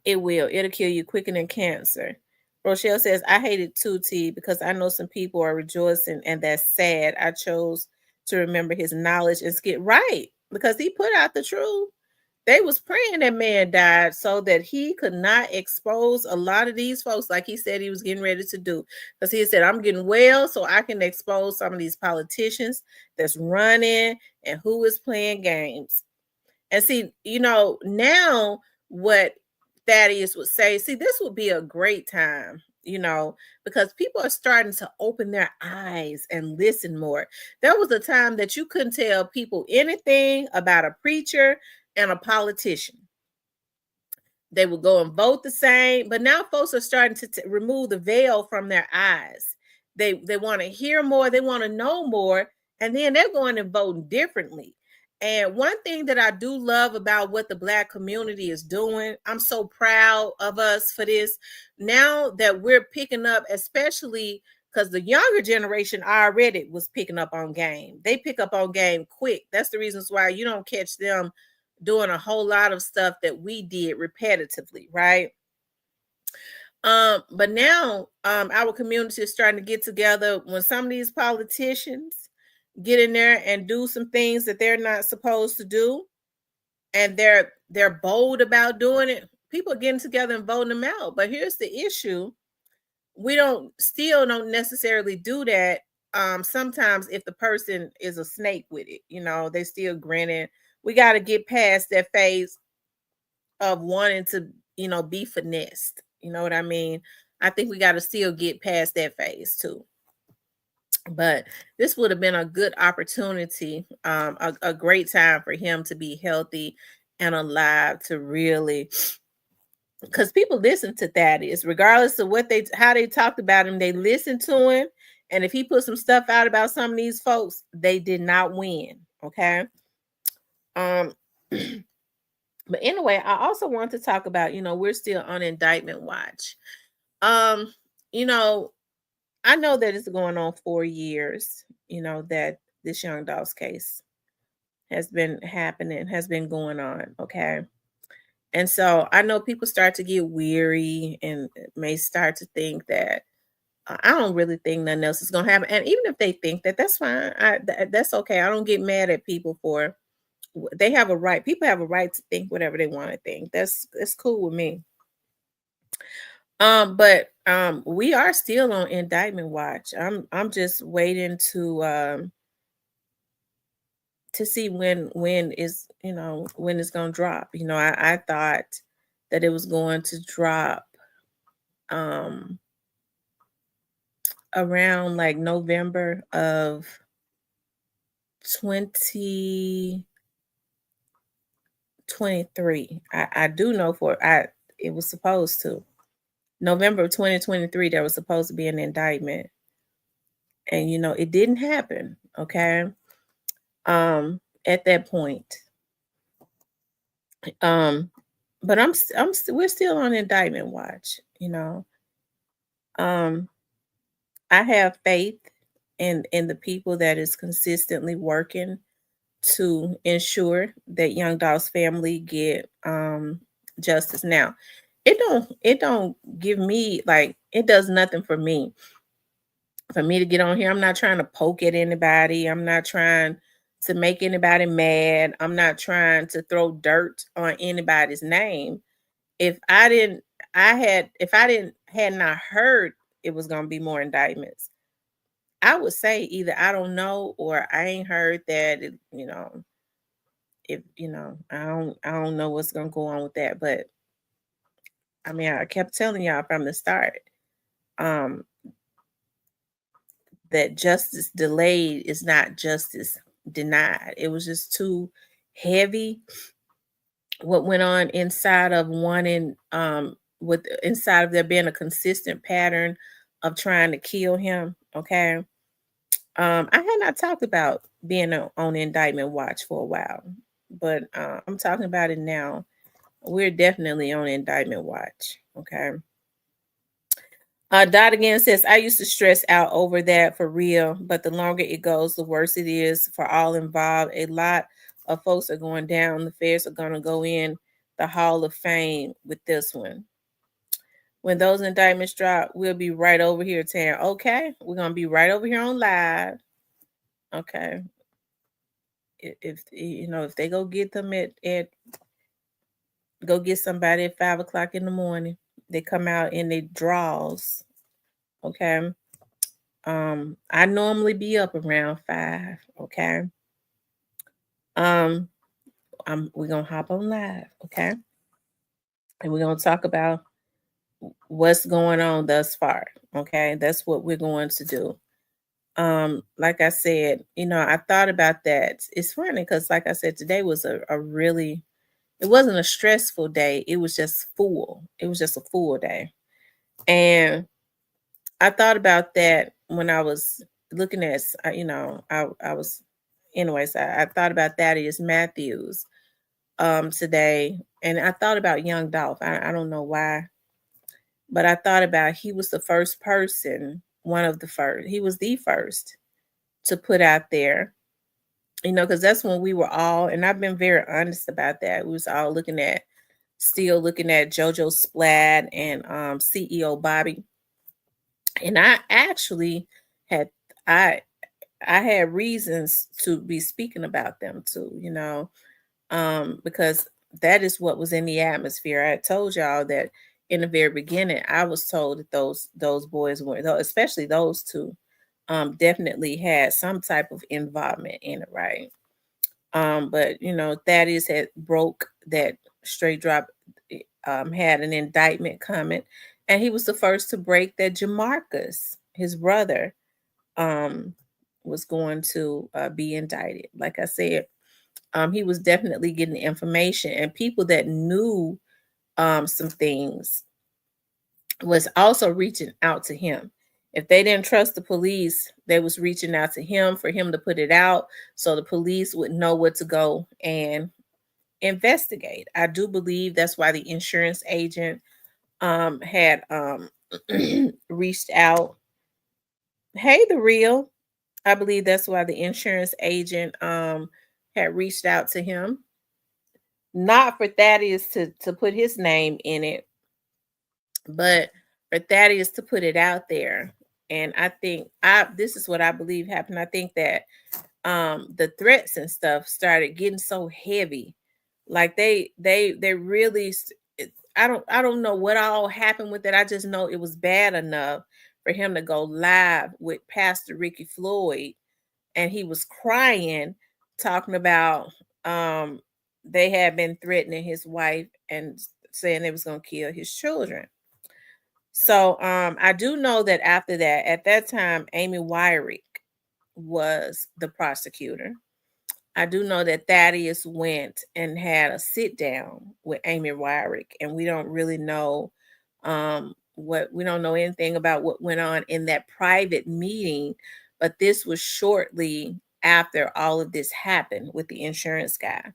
S1: It will. It'll kill you quicker than cancer. Rochelle says, I hate it too, T, because I know some people are rejoicing and that's sad. I chose to remember his knowledge and skip right because he put out the truth. They was praying that man died so that he could not expose a lot of these folks like he said he was getting ready to do. Because he said, I'm getting well so I can expose some of these politicians that's running and who is playing games. And see, now what Thaddeus would say, see, this would be a great time, because people are starting to open their eyes and listen more. There was a time that you couldn't tell people anything about a preacher and a politician. They would go and vote the same, but now folks are starting to remove the veil from their eyes. They want to hear more, they want to know more, and then they're going and voting differently. And one thing that I do love about what the Black community is doing, I'm so proud of us for this. Now that we're picking up, especially because the younger generation already was picking up on game. They pick up on game quick. That's the reasons why you don't catch them doing a whole lot of stuff that we did repetitively, right? But now our community is starting to get together. When some of these politicians get in there and do some things that they're not supposed to do, and they're bold about doing it, people are getting together and voting them out. But here's the issue: we still don't necessarily do that. Sometimes if the person is a snake with it, they still grinning. We got to get past that phase of wanting to, be finessed. You know what I mean? I think we got to still get past that phase too. But this would have been a good opportunity, a great time for him to be healthy and alive, to really, because people listen to Thaddeus, regardless of how they talked about him, they listened to him. And if he put some stuff out about some of these folks, they did not win. Okay. But anyway, I also want to talk about, we're still on indictment watch. You know, I know that it's going on 4 years, that this young Doss case has been going on. Okay. And so I know people start to get weary and may start to think that I don't really think nothing else is going to happen. And even if they think that, that's fine. That's okay. I don't get mad at people for, they have a right. People have a right to think whatever they want to think. That's cool with me. But we are still on indictment watch. I'm just waiting to see when it's going to drop. I thought that it was going to drop around like November of 2023. I do know it was supposed to. November of 2023, there was supposed to be an indictment. And it didn't happen, okay? At that point. But we're still on indictment watch, I have faith in the people that is consistently working to ensure that young Doss family get justice. Now, it don't give me, like, it does nothing for me to get on here. I'm not trying to poke at anybody. I'm not trying to make anybody mad. I'm not trying to throw dirt on anybody's name. If I had not heard it was going to be more indictments, I would say either I don't know or I ain't heard that. I don't know what's going to go on with that. But I mean, I kept telling y'all from the start, that justice delayed is not justice denied. It was just too heavy what went on inside of wanting, inside of there being a consistent pattern of trying to kill him. Okay. I had not talked about being on indictment watch for a while, but I'm talking about it now. We're definitely on indictment watch. Okay. Dot again says, I used to stress out over that for real, but the longer it goes, the worse it is for all involved. A lot of folks are going down. The feds are going to go in the Hall of Fame with this one. When those indictments drop, we'll be right over here, Tam. Okay, we're going to be right over here on live. Okay. If they go get them go get somebody at 5 o'clock in the morning, they come out in their draws. Okay. I normally be up around 5. Okay. We're gonna hop on live, okay? And we're gonna talk about what's going on thus far. Okay, that's what we're going to do. Like I said, I thought about that. It's funny because, like I said, today was a really, it wasn't a stressful day. It was just full. It was just a full day. And I thought about that when I was looking at, I was, anyways, I thought about Thaddeus Matthews today, and I thought about young Dolph. I don't know why, but I thought about he was the first person, one of the first. He was the first to put out there, because that's when we were all, and I've been very honest about that. We was all looking at still looking at JoJo Splat and CEO Bobby. And I actually had I I had reasons to be speaking about them too, because that is what was in the atmosphere. I had told y'all that in the very beginning. I was told that those boys were, especially those two, definitely had some type of involvement in it, right? But Thaddeus had broke that straight drop, had an indictment coming, and he was the first to break that Jamarcus, his brother, um, was going to be indicted. Like I said, he was definitely getting information, and people that knew some things was also reaching out to him. If they didn't trust the police, they was reaching out to him for him to put it out so the police would know what to go and investigate. I do believe that's why the insurance agent had reached out. Hey, the real. I believe that's why the insurance agent had reached out to him, not for Thaddeus to put his name in it, but for Thaddeus to put it out there. And I think this is what I believe happened. I think that the threats and stuff started getting so heavy, like they really. I don't know what all happened with it. I just know it was bad enough for him to go live with Pastor Ricky Floyd, and he was crying, talking about they had been threatening his wife and saying they was going to kill his children. So I do know that after that, at that time, Amy Wyrick was the prosecutor. I do know that Thaddeus went and had a sit down with Amy Wyrick, and we don't really know what we don't know anything about what went on in that private meeting, but this was shortly after all of this happened with the insurance guy.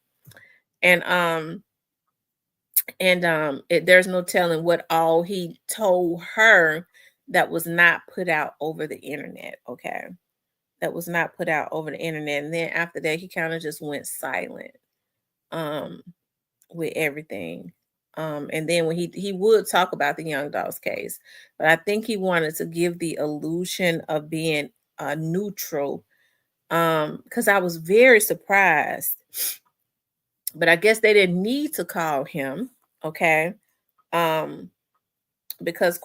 S1: And there's no telling what all he told her that was not put out over the internet. Okay, that was not put out over the internet. And then after that, he kind of just went silent um with everything. And then when he would talk about the Young Dogs case, but I think he wanted to give the illusion of being neutral, because I was very surprised, but I guess they didn't need to call him. Okay. um because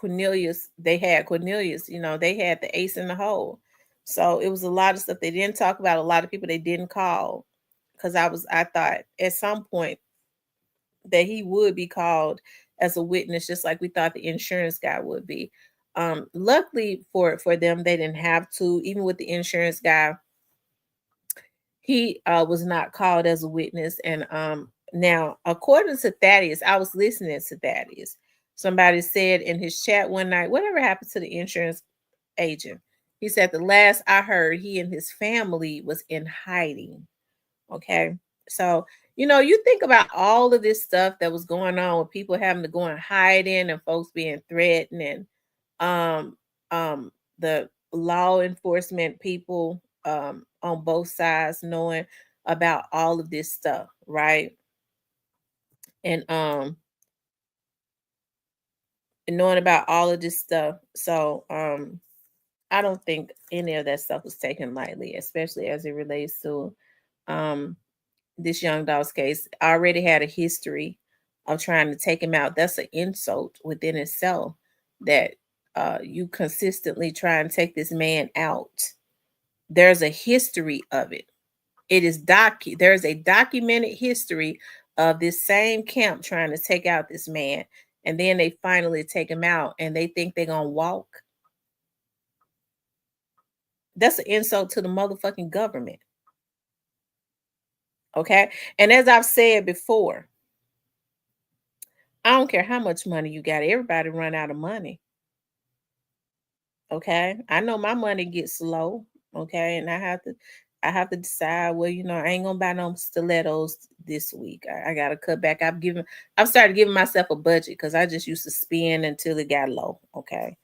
S1: they had Cornelius, they had the ace in the hole. So it was a lot of stuff they didn't talk about, a lot of people they didn't call, because I thought at some point that he would be called as a witness, just like we thought the insurance guy would be. Luckily for them, they didn't have to. Even with the insurance guy, he was not called as a witness. And now, according to Thaddeus, I was listening to Thaddeus. Somebody said in his chat one night, whatever happened to the insurance agent? He said the last I heard, he and his family was in hiding. Okay. So, you think about all of this stuff that was going on with people having to go and hiding and folks being threatened, and um the law enforcement people on both sides knowing about all of this stuff, right? And knowing about all of this stuff. So I don't think any of that stuff was taken lightly, especially as it relates to um this Young Dogs case. I already had a history of trying to take him out. That's an insult within itself, that you consistently try and take this man out. There's a history of it. There's a documented history of this same camp trying to take out this man, and then they finally take him out and they think they're gonna walk. That's an insult to the motherfucking government. Okay. And as I've said before, I don't care how much money you got, everybody run out of money. Okay. I know my money gets slow. Okay. And I have to decide, well, I ain't gonna buy no stilettos this week. I gotta cut back. I've started giving myself a budget, because I just used to spend until it got low. Okay.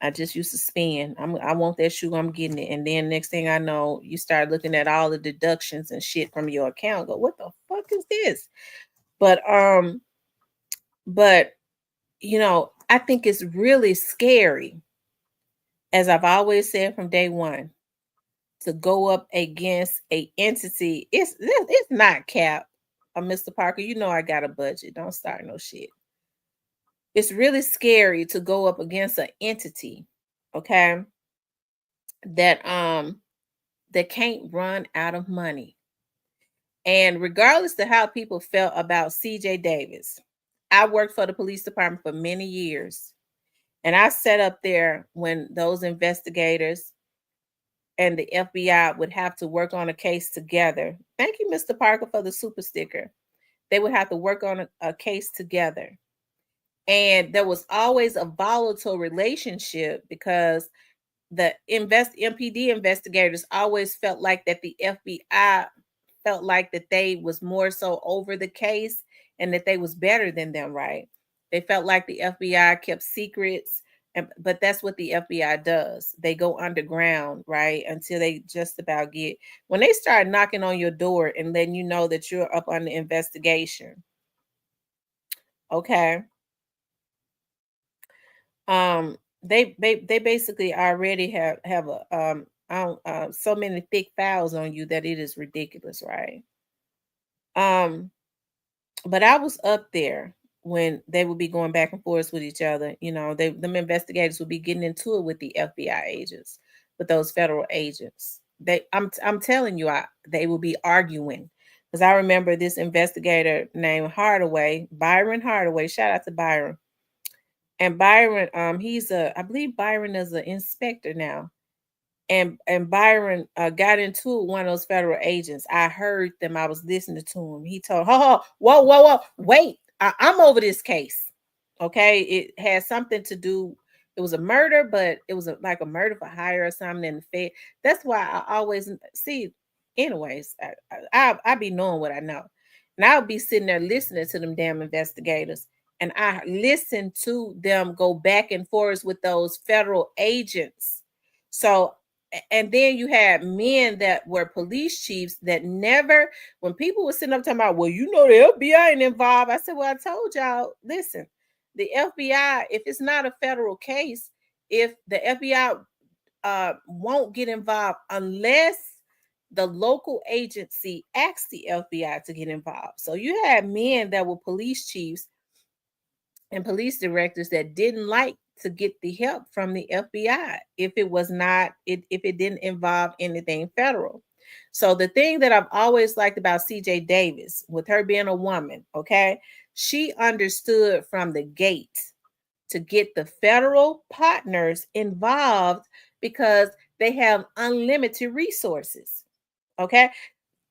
S1: I just used to spend. I want that shoe, I'm getting it. And then next thing I know, you start looking at all the deductions and shit from your account. Go, what the fuck is this? But But, I think it's really scary, as I've always said from day one, to go up against a entity. It's not cap. Mr. Parker, I got a budget. Don't start no shit. It's really scary to go up against an entity, okay, that can't run out of money. And regardless to how people felt about CJ Davis, I worked for the police department for many years. And I sat up there when those investigators and the FBI would have to work on a case together. Thank you, Mr. Parker, for the super sticker. They would have to work on a case together. And there was always a volatile relationship because the MPD investigators always felt like that the FBI felt like that they was more so over the case and that they was better than them, right? They felt like the FBI kept secrets, but that's what the FBI does. They go underground, right, until they just about get, when they start knocking on your door and letting you know that you're up on the investigation. Okay. They basically already have a so many thick files on you that it is ridiculous, right? But I was up there when they would be going back and forth with each other. Them investigators would be getting into it with the FBI agents, with those federal agents. I'm telling you, they will be arguing. Because I remember this investigator named Byron Hardaway. Shout out to Byron. And Byron, I believe Byron is an inspector now. And Byron got into it with one of those federal agents. I heard them. I was listening to him. He told, whoa, wait. I'm over this case. Okay. It had something to do. It was a murder, but it was like a murder for hire or something in the Fed. That's why I always see. Anyways, I be knowing what I know. And I'll be sitting there listening to them damn investigators. And I listen to them go back and forth with those federal agents. So, and then you had men that were police chiefs that never, when people were sitting up talking about, well, the FBI ain't involved. I said, well, I told y'all, listen, the FBI, if it's not a federal case, if the FBI won't get involved unless the local agency asks the FBI to get involved. So you had men that were police chiefs and police directors that didn't like to get the help from the FBI if it didn't involve anything federal. So the thing that I've always liked about CJ Davis, with her being a woman, okay, she understood from the gate to get the federal partners involved because they have unlimited resources. Okay.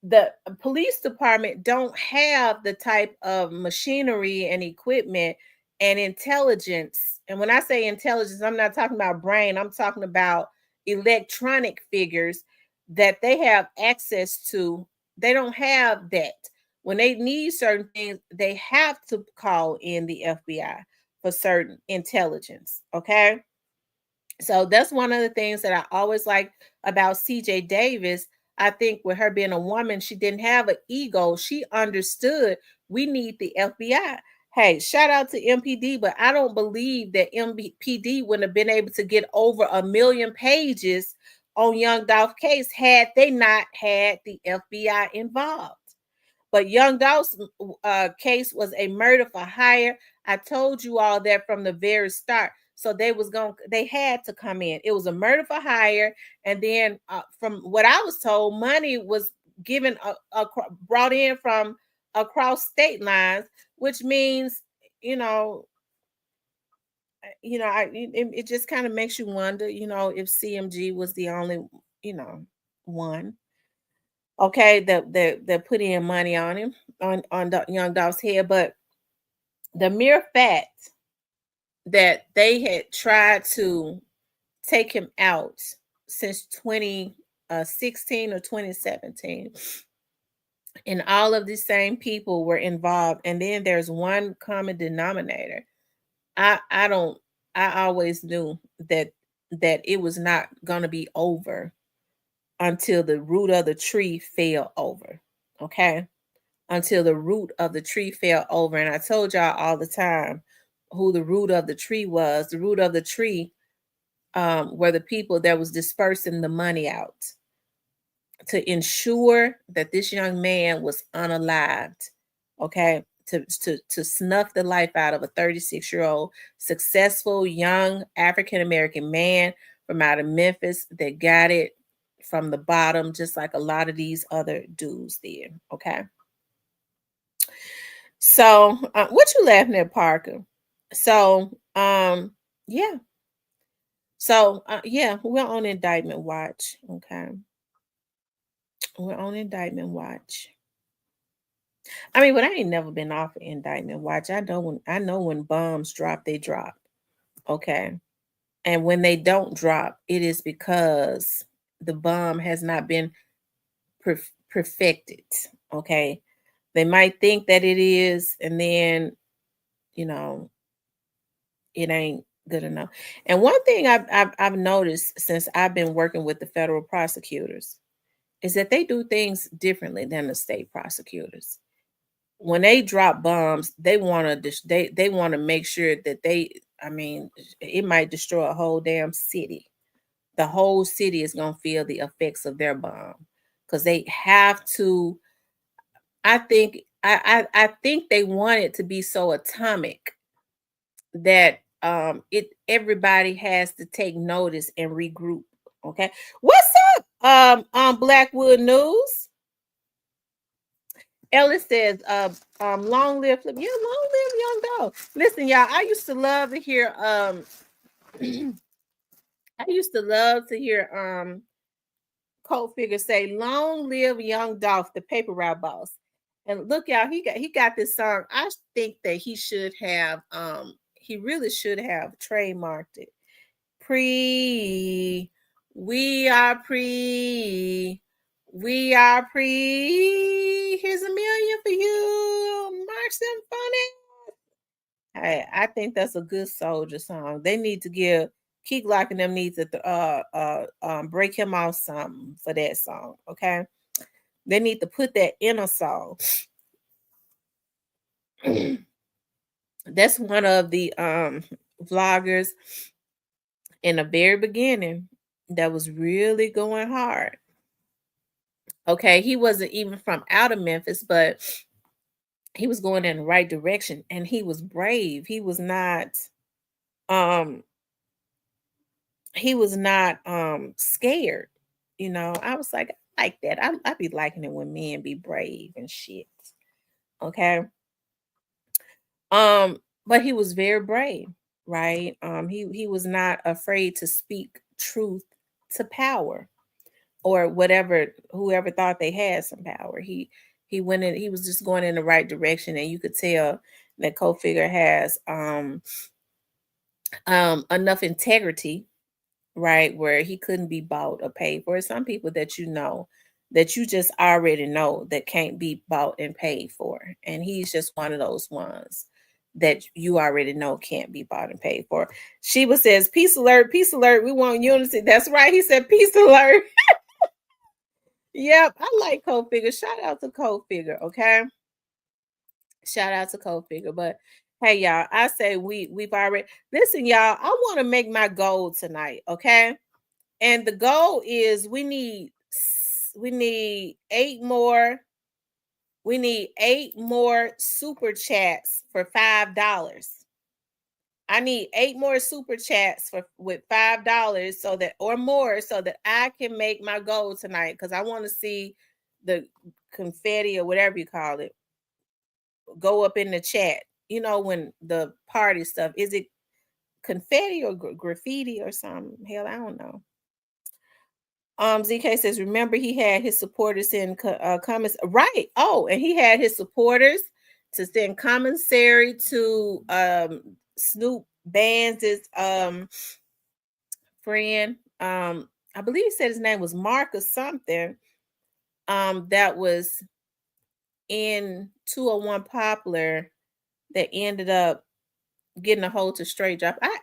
S1: The police department don't have the type of machinery and equipment and intelligence. And when I say intelligence, I'm not talking about brain. I'm talking about electronic figures that they have access to. They don't have that. When they need certain things, they have to call in the FBI for certain intelligence. Okay. So that's one of the things that I always like about CJ Davis. I think with her being a woman, she didn't have an ego. She understood we need the FBI. Hey, shout out to MPD, but I don't believe that MPD wouldn't have been able to get over 1 million pages on Young Dolph case had they not had the FBI involved. But Young Dolph's case was a murder for hire. I told you all that from the very start. So they had to come in. It was a murder for hire. And then from what I was told, money was given, brought in from across state lines, which means, it just kind of makes you wonder, if CMG was the only, one, okay, that put in money on him, on the Young Dolph's head. But the mere fact that they had tried to take him out since 2016 or 2017, and all of these same people were involved, and then there's one common denominator. I always knew that it was not going to be over until the root of the tree fell over. Okay. until the root of the tree fell over. And I told y'all all the time who the root of the tree was. The root of the tree were the people that was dispersing the money out to ensure that this young man was unalived. Okay. To snuff the life out of a 36-year-old successful young African American man from out of Memphis that got it from the bottom, just like a lot of these other dudes did. Okay. So what you laughing at, Parker? So yeah. So yeah, we're on indictment watch. Okay. We're on indictment watch. I mean, but I ain't never been off of indictment watch. I know when bombs drop, they drop. Okay. And when they don't drop, it is because the bomb has not been perfected. Okay. They might think that it is, and then, you know, it ain't good enough. And one thing I've noticed since I've been working with the federal prosecutors is that they do things differently than the state prosecutors. When they drop bombs, they want to they want to make sure that I mean, it might destroy a whole damn city. The whole city is going to feel the effects of their bomb because they have to. I think they want it to be so atomic that it everybody has to take notice and regroup. Okay, what's up? Blackwood News. Ellis says, long live Flip. Yeah, long live young dog. Listen, y'all, I used to love to hear I used to love to hear Colt Figure say, long live young Dolph, the paper route boss. And look, y'all, he got this song. I think that he really should have trademarked it. We are here's $1 million for you, Mark Symphony. I think that's a good soldier song. They need to Keep Locking them needs to break him off something for that song. Okay, they need to put that in a song. That's one of the vloggers in the very beginning that was really going hard. Okay, he wasn't even from out of Memphis, but he was going in the right direction and he was brave. He was not scared. You know, I was like that. I be liking it when men be brave and shit. Okay. But he was very brave, right? He was not afraid to speak truth to power or whoever thought they had some power. He went in, he was just going in the right direction, and you could tell that Co-Figure has enough integrity, right, where he couldn't be bought or paid for. Some people that that you just already know that can't be bought and paid for, and he's just one of those ones that you already know can't be bought and paid for. Sheba says, peace alert, we want unity. That's right, he said peace alert. Yep, I like Co-Figure. Shout out to Co-Figure, okay? Shout out to Co-Figure. But hey, y'all, I say we've already listen, y'all. I want to make my goal tonight, okay? And the goal is we need 8 more. We need 8 more super chats for $5. I need 8 more super chats with $5 so that or more so that I can make my goal tonight, because I want to see the confetti or whatever you call it go up in the chat. You know, when the party stuff, is it confetti or graffiti or something? Hell, I don't know. ZK says, remember he had his supporters in comments, right? Oh, and he had his supporters to send commentary to Snoop Band's friend. I believe he said his name was Mark or something. That was in 201 Poplar that ended up getting a hold to straight drop. I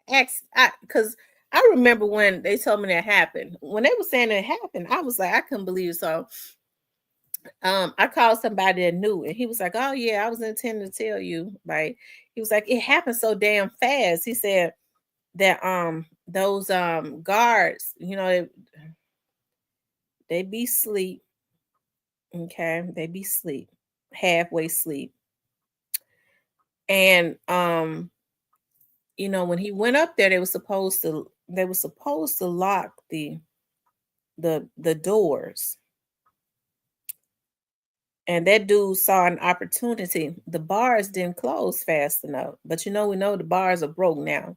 S1: asked because I remember when they told me that happened. When they were saying it happened, I was like, I couldn't believe it. So I called somebody that knew, and he was like, "Oh yeah, I was intending to tell you." Like he was like, "It happened so damn fast." He said that those guards, they be sleep, okay, they be sleep, halfway sleep, and when he went up there, they were supposed to lock the doors. And that dude saw an opportunity. The bars didn't close fast enough. But we know the bars are broke now.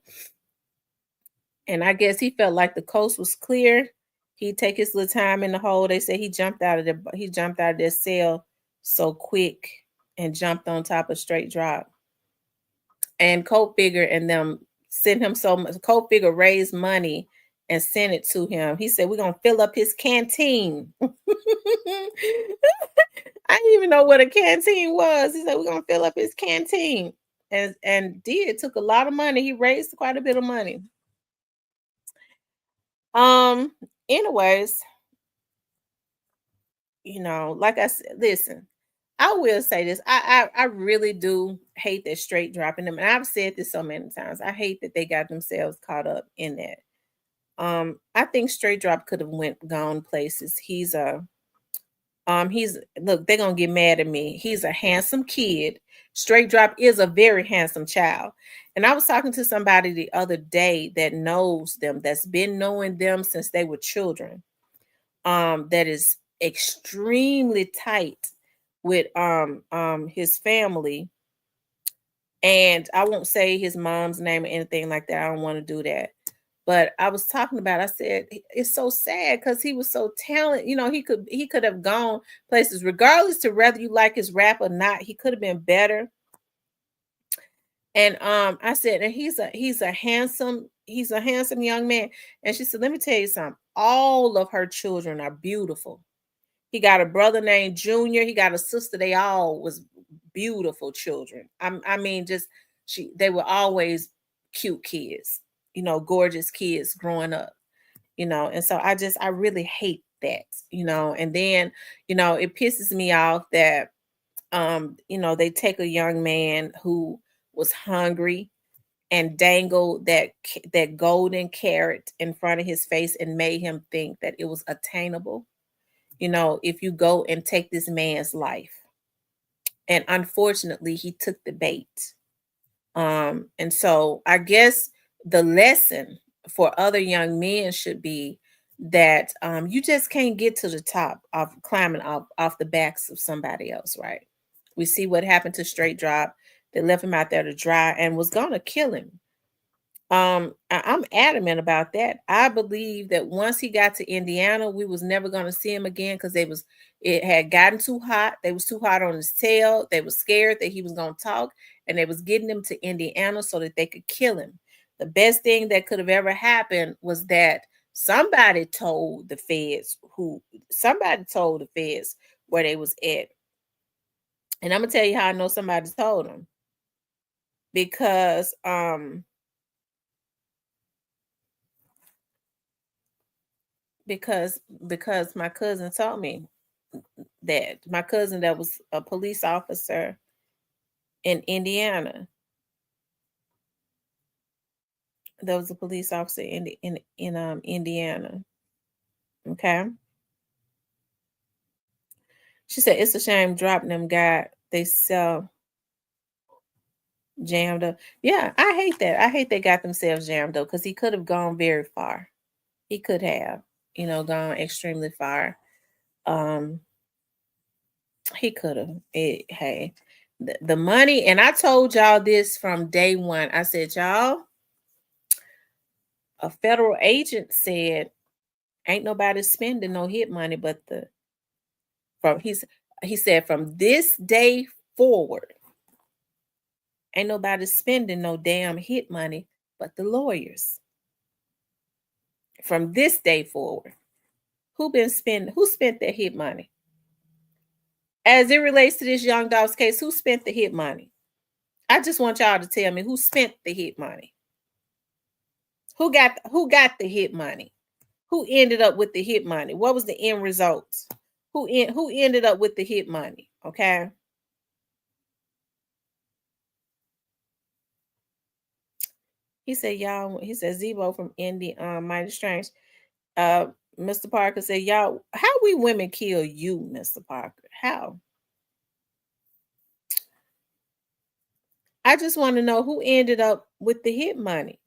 S1: And I guess he felt like the coast was clear. He'd take his little time in the hole. They said he jumped out of their cell so quick and jumped on top of straight drop. And Coke Figure and them sent him so much. Coke Figure raised money and sent it to him. He said, "We're gonna fill up his canteen." I didn't even know what a canteen was. He said, "We're gonna fill up his canteen." And did took a lot of money. He raised quite a bit of money. Anyways, like I said, listen, I will say this. I really do hate that straight dropping them. And I've said this so many times. I hate that they got themselves caught up in that. I think straight drop could have gone places. He's look, they're gonna get mad at me. He's a handsome kid. Straight drop is a very handsome child. And I was talking to somebody the other day that knows them, that's been knowing them since they were children. That is extremely tight with his family. And I won't say his mom's name or anything like that. I don't want to do that. But I was talking about, I said, it's so sad because he was so talented. He could have gone places, regardless to whether you like his rap or not. He could have been better. And I said, and he's a handsome young man. And she said, let me tell you something. All of her children are beautiful. He got a brother named Junior. He got a sister. They all was beautiful children. I mean, they were always cute kids, gorgeous kids growing up, and so I really hate that, and then, it pisses me off that, they take a young man who was hungry and dangled that golden carrot in front of his face and made him think that it was attainable. If you go and take this man's life. And unfortunately, he took the bait. And so I guess the lesson for other young men should be that you just can't get to the top of climbing off the backs of somebody else, right? We see what happened to Straight Drop. They left him out there to dry and was gonna kill him. I'm adamant about that. I believe that once he got to Indiana, we was never going to see him again because it had gotten too hot. They was too hot on his tail. They were scared that he was going to talk, and they was getting him to Indiana so that they could kill him. The best thing that could have ever happened was that somebody told the feds where they was at. And I'm gonna tell you how I know somebody told them. Because my cousin told me that my cousin that was a police officer in Indiana. There was a police officer in Indiana. Okay. She said it's a shame dropping them guy. They sell jammed up. Yeah, I hate that. I hate they got themselves jammed up because he could have gone very far. He could have, gone extremely far. He could have. Hey, the money, and I told y'all this from day one. I said, y'all, a federal agent said, ain't nobody spending no hit money, but he said from this day forward, ain't nobody spending no damn hit money but the lawyers. From this day forward, who spent their hit money? As it relates to this Young Dogs case, who spent the hit money? I just want y'all to tell me who spent the hit money. Who got the hit money? Who ended up with the hit money? What was the end result? who ended up with the hit money. Okay. He said, y'all, he said Zebo from Indy, Mighty Strange. Mr. Parker said, y'all, how we women kill you, Mr. Parker? How? I just want to know who ended up with the hit money.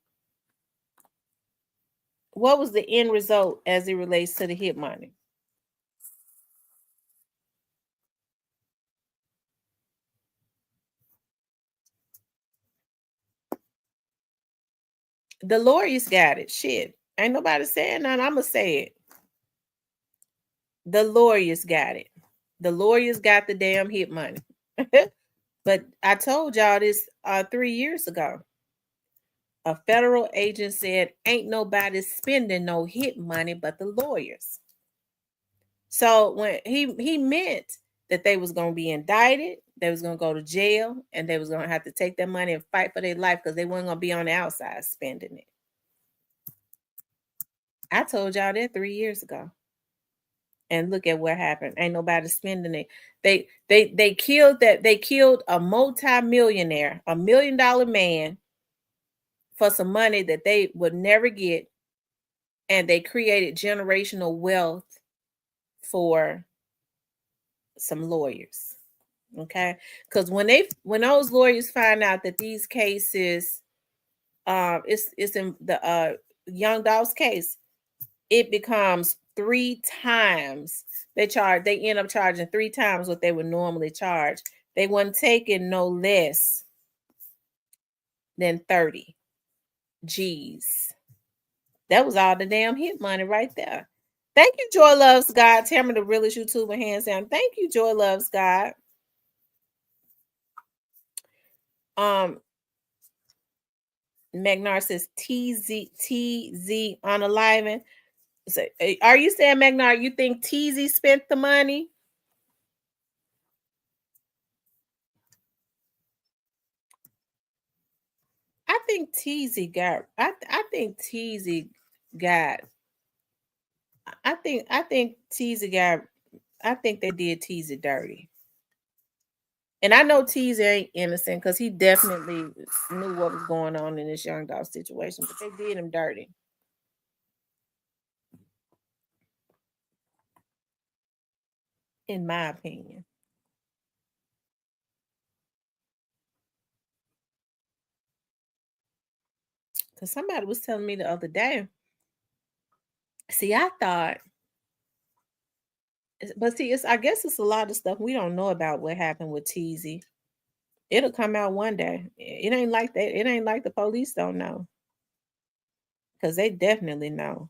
S1: What was the end result as it relates to the hit money? The lawyers got it. Shit. Ain't nobody saying nothing. I'ma say it. The lawyers got it. The lawyers got the damn hit money. But I told y'all this 3 years ago. A federal agent said ain't nobody spending no hit money but the lawyers. So when he meant that they was going to be indicted, they was going to go to jail, and they was going to have to take their money and fight for their life because they weren't going to be on the outside spending it. I told y'all that 3 years ago. And look at what happened. Ain't nobody spending it. They killed that. They killed a multi-millionaire, $1 million man for some money that they would never get. And they created generational wealth for some lawyers. Okay. Because when those lawyers find out that these cases, it's in the Young Dolph's case, it becomes 3 times they end up charging 3 times what they would normally charge. They weren't taking no less than 30 G's. That was all the damn hit money right there. Thank you, Joy Loves God. Tell me the realest YouTuber, hands down. Thank you, Joy Loves God. Magnar says TZ unaliving. So, are you saying, Magnar, you think TZ spent the money? I think TZ got. I think TZ got. I think TZ got. I think they did TZ dirty. And I know TZ ain't innocent because he definitely knew what was going on in this Young Dog situation, but they did him dirty. In my opinion. Because somebody was telling me the other day. See, I thought, but see, I guess it's a lot of stuff we don't know about what happened with TZ. It'll come out one day. It ain't like that. It ain't like the police don't know. Because they definitely know.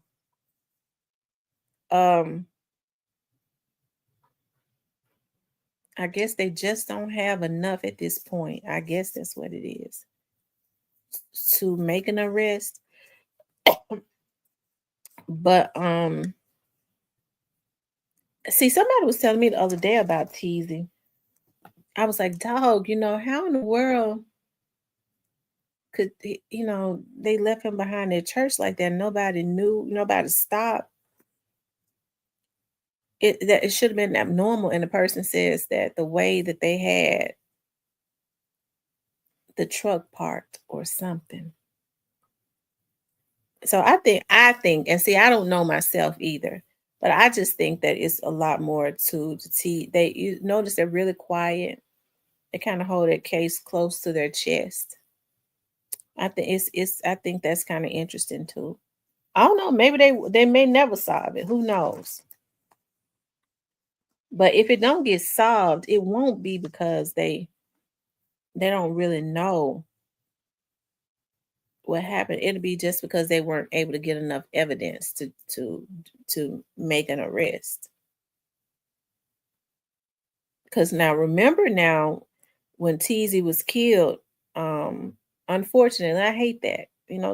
S1: I guess they just don't have enough at this point. I guess that's what it is. To make an arrest. But see, somebody was telling me the other day about TZ. I was like, dog, how in the world could they left him behind their church like that? Nobody knew, nobody stopped. It should have been abnormal. And the person says that the way that they had the truck parked or something. So I think, and see, I don't know myself either, but I just think that it's a lot more to the T. You notice they're really quiet. They kind of hold that case close to their chest. I think I think that's kind of interesting too. I don't know. Maybe they may never solve it. Who knows? But if it don't get solved, it won't be because they don't really know what happened. It'll be just because they weren't able to get enough evidence to make an arrest. Because now remember when TZ was killed, unfortunately, I hate that.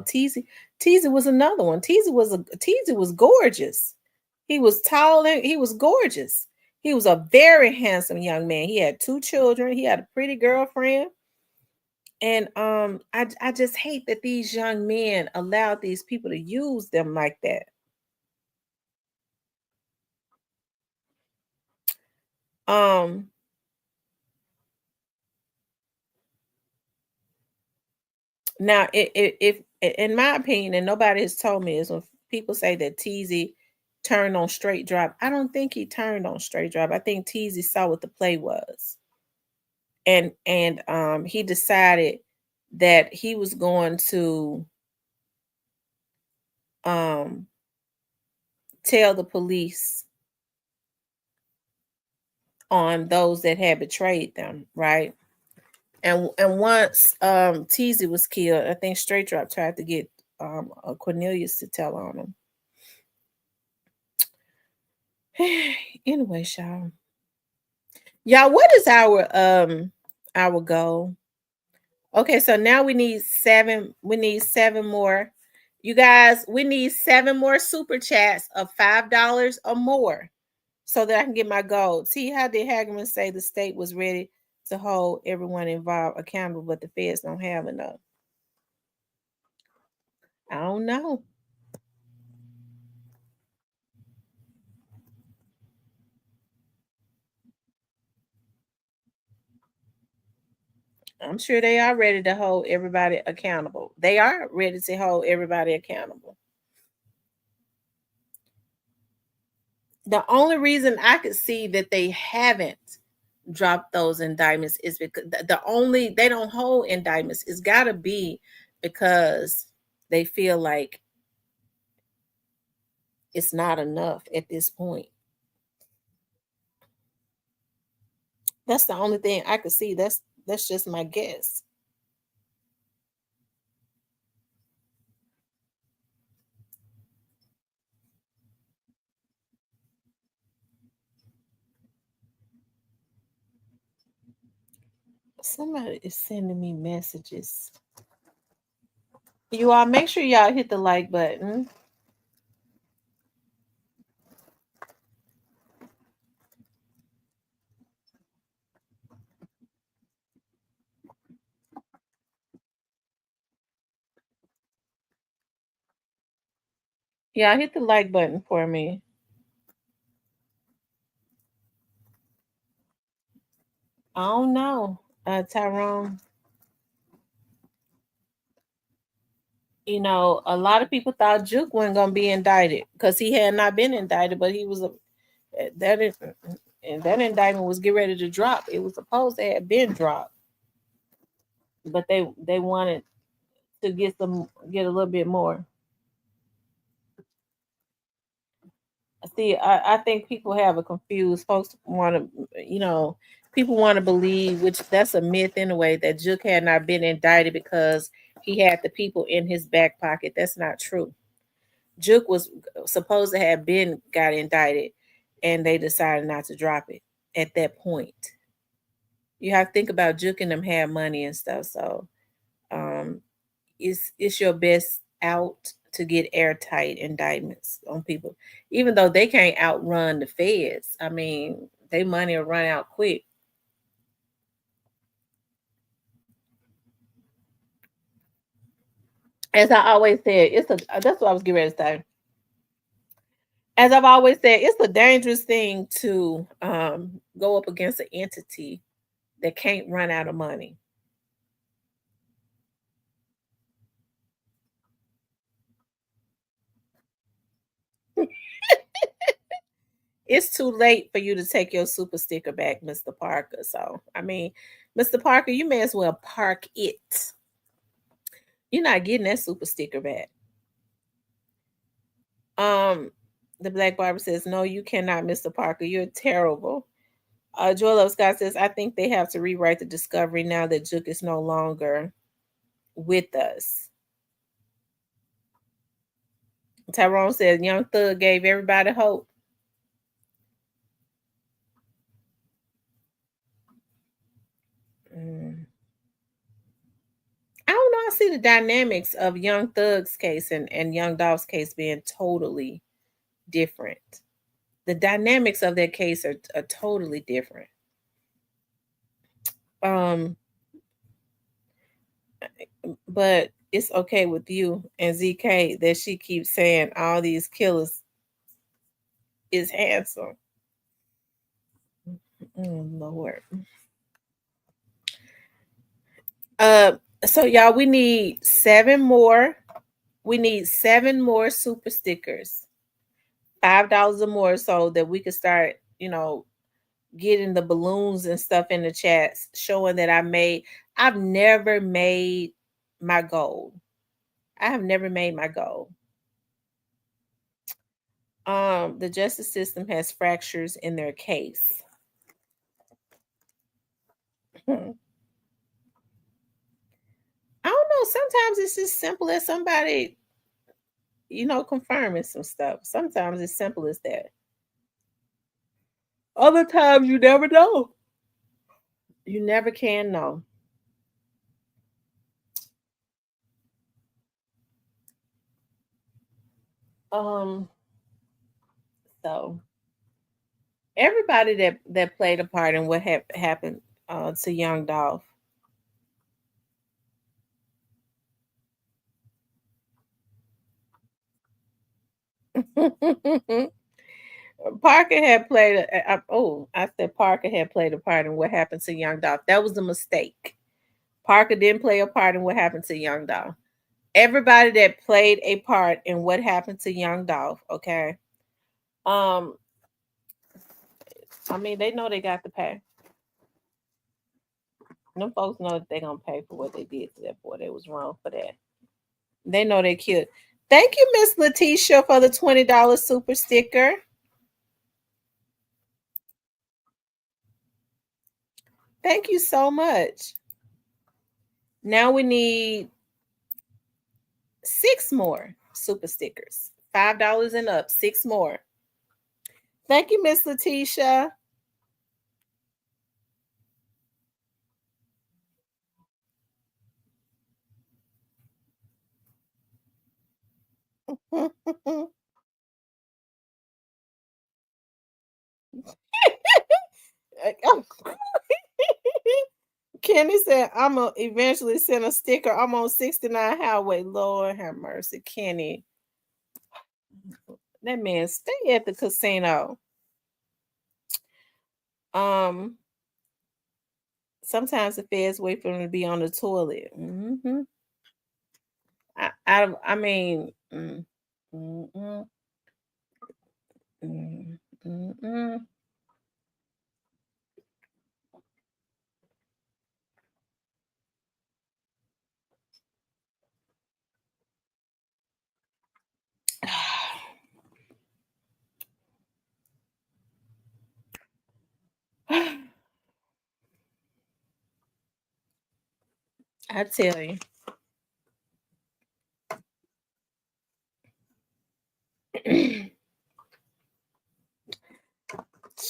S1: TZ was another one. TZ was gorgeous. He was tall and he was gorgeous. He was a very handsome young man. He had 2 children. He had a pretty girlfriend. And I just hate that these young men allowed these people to use them like that. Now, if in my opinion, and nobody has told me, is when people say that Teasy turned on straight drop. I don't think he turned on straight drop. I think Teasy saw what the play was, and he decided that he was going to tell the police on those that had betrayed them, right? And once Teasy was killed, I think Straight Drop tried to get Cornelius to tell on him. Anyway, y'all, what is our goal? Okay, so now we need 7. We need 7 more. You guys, we need 7 more super chats of $5 or more so that I can get my goal. See, how did Hagerman say the state was ready to hold everyone involved accountable, but the feds don't have enough? I don't know. I'm sure they are ready to hold everybody accountable. They are ready to hold everybody accountable. The only reason I could see that they haven't dropped those indictments is because they don't hold indictments. It's got to be because they feel like it's not enough at this point. That's the only thing I could see. That's just my guess. Somebody is sending me messages. You all make sure y'all hit the like button. Y'all hit the like button for me. I don't know, Tyrone. You know, a lot of people thought Juke wasn't gonna be indicted because he had not been indicted, but he was that indictment was get ready to drop. It was supposed to have been dropped, but they wanted to get a little bit more. See, I think people have a confused. Folks want to, people want to believe, which that's a myth anyway, that Juke had not been indicted because he had the people in his back pocket. That's not true. Juke was supposed to have got indicted, and they decided not to drop it at that point. You have to think about Juke and them had money and stuff, so it's your best out to get airtight indictments on people, even though they can't outrun the feds. I mean, they money will run out quick. As I always said, that's what I was getting ready to say. As I've always said, it's a dangerous thing to go up against an entity that can't run out of money. It's too late for you to take your super sticker back, Mr. Parker. So, I mean, Mr. Parker, you may as well park it. You're not getting that super sticker back. The Black Barber says, "No, you cannot, Mr. Parker. You're terrible." Joel Love Scott says, "I think they have to rewrite the discovery now that Juke is no longer with us." Tyrone says, "Young Thug gave everybody hope." I don't know. I see the dynamics of Young Thug's case and Young Dolph's case being totally different. The dynamics of that case are totally different. But it's okay with you and ZK that she keeps saying all these killers is handsome. Lord. So y'all, we need 7 more. We need 7 more super stickers. $5 or more so that we can start, getting the balloons and stuff in the chats showing that I've never made my goal. I have never made my goal. The justice system has fractures in their case. I don't know. Sometimes it's just simple as somebody, confirming some stuff. Sometimes it's simple as that. Other times you never know. You never can know. Um, so everybody that played a part in what happened to Young Dolph. Parker had played. I said Parker had played a part in what happened to Young Dolph. That was a mistake. Parker didn't play a part in what happened to Young Dolph. Everybody that played a part in what happened to Young Dolph. Okay. Um. I mean, they know they got to pay. Them folks know that they're gonna pay for what they did to that boy. They was wrong for that. They know they killed. Thank you, Miss Letitia, for the $20 super sticker. Thank you so much. Now we need 6 more super stickers. $5 and up. 6 more. Thank you, Miss Letitia. Kenny said, I'm going to eventually send a sticker. I'm on 69 Highway. Lord have mercy. Kenny, that man stay at the casino. Um, Sometimes the feds wait for him to be on the toilet. I mean, mm, mm, mm, mm, mm. I tell you.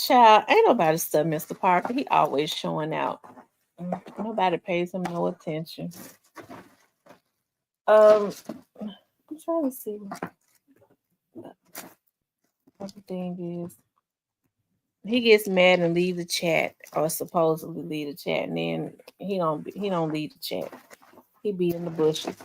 S1: Child, ain't nobody stuff Mr. Parker. He always showing out. Nobody pays him no attention. I'm trying to see what the thing is. He gets mad and leave the chat, or supposedly leave the chat, and then he don't leave the chat. He be in the bushes.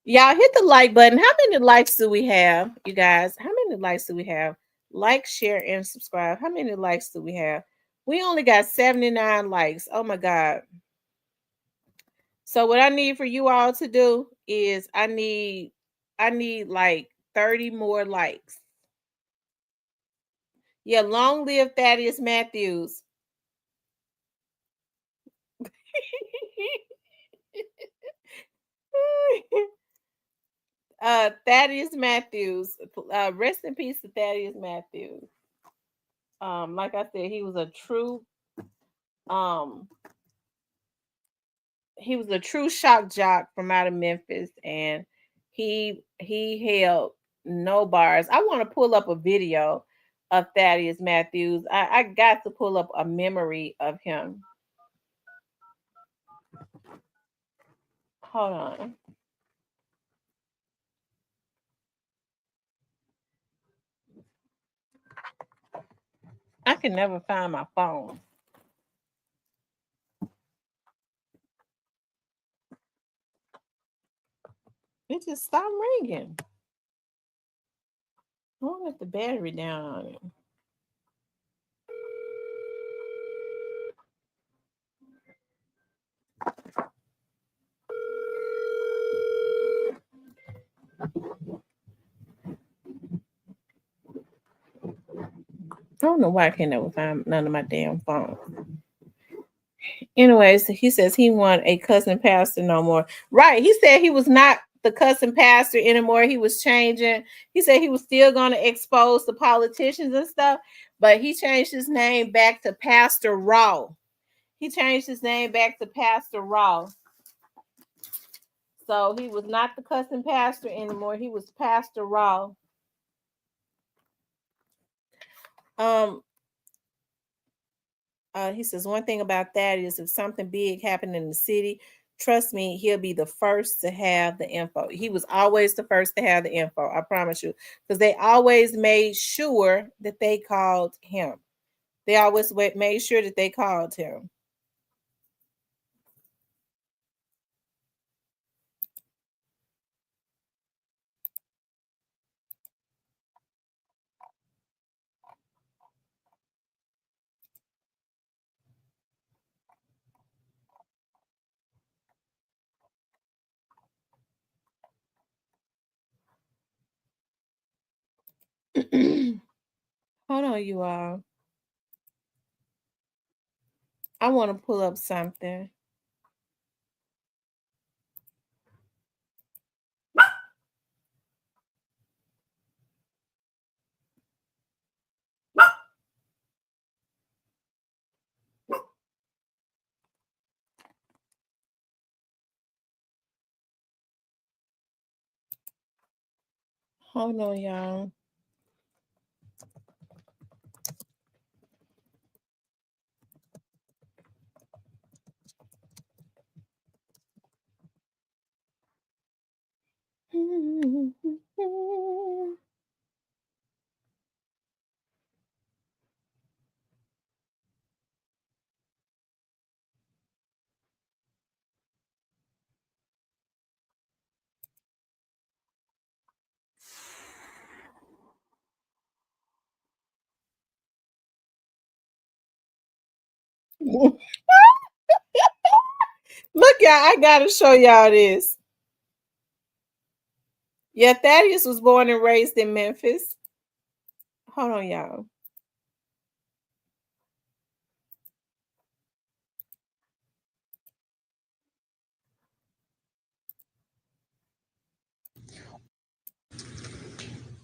S1: Y'all hit the like button. How many likes do we have, you guys? How many likes do we have? Like, share, and subscribe. How many likes do we have? We only got 79 likes. Oh my God. So what I need for you all to do is I need like 30 more likes. Yeah, long live Thaddeus Matthews. Thaddeus Matthews. Rest in peace to Thaddeus Matthews. Like I said, um he was a true shock jock from out of Memphis, and he held no bars. I want to pull up a video of Thaddeus Matthews. I got to pull up a memory of him. Hold on. I can never find my phone. It just stopped ringing. I wonder if the battery down on it. I don't know why I can't never find none of my damn phone. Anyways, he says he want a cousin pastor no more. Right. He said he was not the cousin pastor anymore. He was changing. He said he was still going to expose the politicians and stuff, but he changed his name back to Pastor Raw. He changed his name back to Pastor Raw. So he was not the cousin pastor anymore. He was Pastor Raw. He says one thing about that is if something big happened in the city, trust me, he'll be the first to have the info. He was always the first to have the info. I promise you, because they always made sure that they called him. They always made sure that they called him. Hold on, you all. I want to pull up something. Hold on, y'all. Look, y'all, I gotta show y'all this. Yeah, Thaddeus was born and raised in Memphis. Hold on, y'all.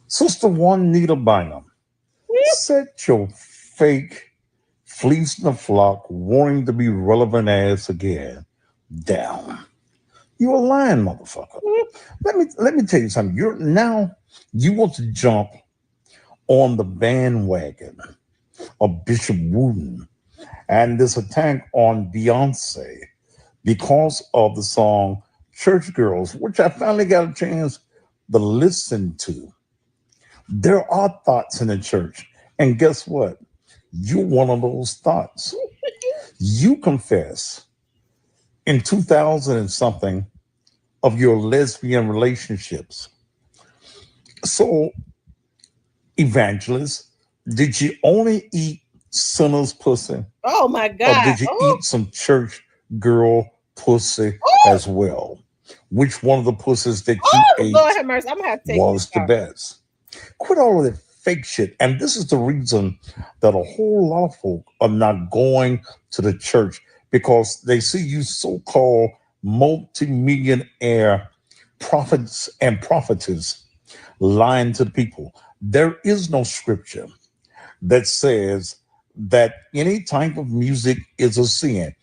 S6: Sister Juanita Bynum, set your fake fleecing the flock, wanting to be relevant ass again down. You a lying motherfucker. Let me tell you something. You want to jump on the bandwagon of Bishop Wooten and this attack on Beyonce because of the song Church Girls, which I finally got a chance to listen to. There are thoughts in the church. And guess what? You're one of those thoughts. You confess in 2000 and something of your lesbian relationships. So, evangelist, did you only eat sinner's pussy?
S1: Oh my
S6: Or
S1: God.
S6: did you eat some church girl pussy as well? Which one of the pussies that you
S1: Lord
S6: ate
S1: have mercy. I'm gonna have to take
S6: was
S1: this
S6: the
S1: off.
S6: best? Quit all of that fake shit. And this is the reason that a whole lot of folk are not going to the church because they see you so-called multi-millionaire prophets and prophetess lying to the people. There is no scripture that says that any type of music is a sin.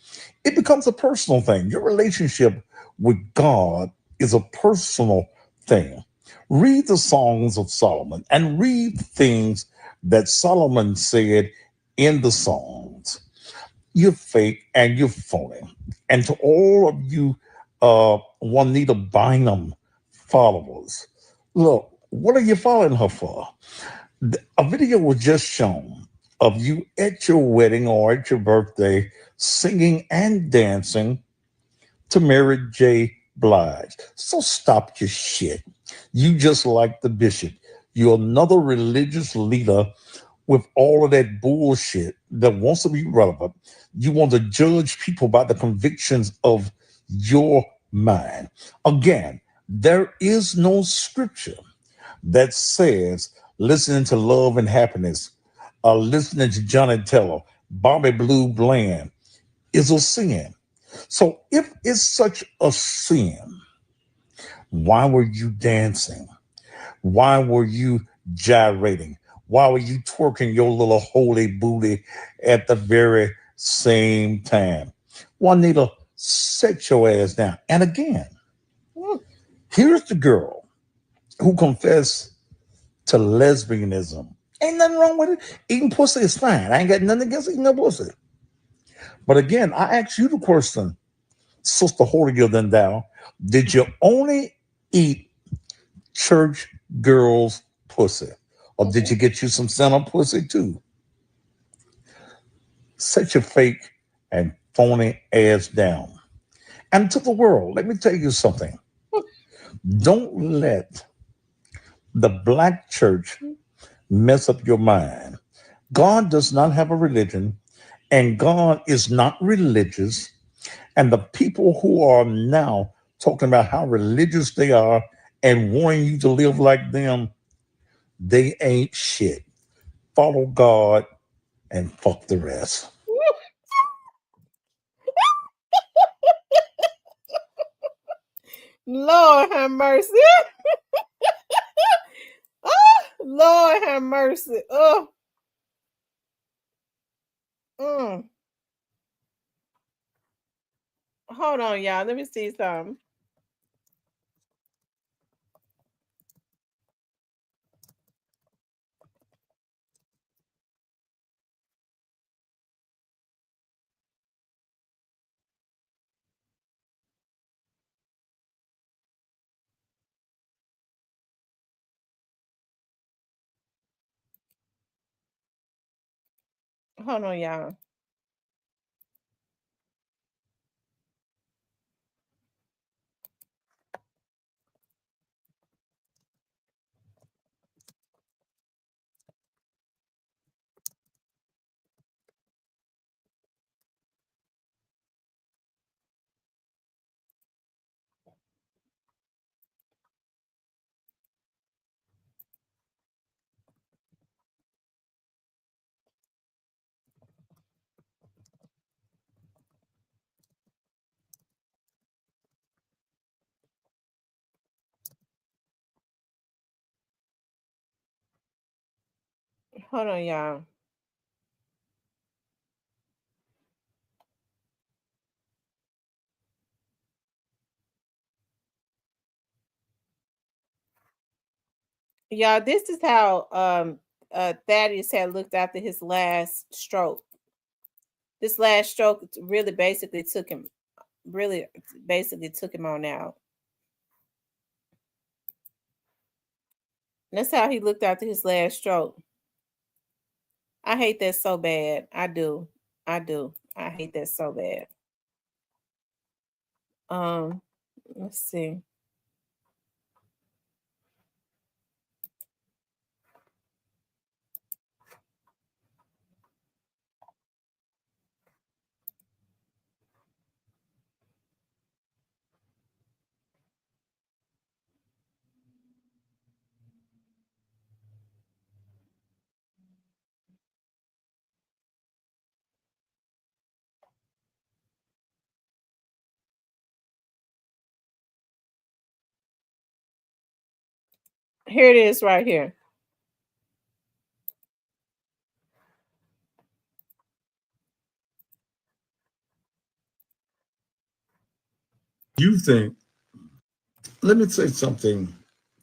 S6: It becomes a personal thing. Your relationship with God is a personal thing. Read the Songs of Solomon and read things that Solomon said in the songs. You're fake and you're phony. And to all of you Juanita Bynum followers, look, what are you following her for? A video was just shown of you at your wedding or at your birthday singing and dancing to Mary J. Blige. So stop your shit. You just like the bishop. You're another religious leader with all of that bullshit that wants to be relevant. You want to judge people by the convictions of your mind. Again, there is no scripture that says listening to Love and Happiness, listening to Johnny Teller, Bobby Blue Bland is a sin. So if it's such a sin, why were you dancing? Why were you gyrating? Why were you twerking your little holy booty at the very same time? Juanita, set your ass down. And again, here's the girl who confessed to lesbianism. Ain't nothing wrong with it. Eating pussy is fine. I ain't got nothing against eating no pussy. But again, I ask you the question, Sister Holier Than Thou, did you only eat church girls' pussy? Or did you get you some center pussy too? Set your fake and phony ass down. And to the world, let me tell you something. Don't let the black church mess up your mind. God does not have a religion, and God is not religious. And the people who are now talking about how religious they are and wanting you to live like them, they ain't shit. Follow God and fuck the rest.
S1: Lord have mercy. Oh, Lord have mercy. Oh. Mm. Hold on, y'all. Let me see something. Hold on, y'all. Hold on, y'all. Y'all, this is how Thaddeus had looked after his last stroke. This last stroke really basically took him on out. That's how he looked after his last stroke. I hate that so bad. I do. I do. I hate that so bad. Let's see. Here it is right here.
S6: You think, let me say something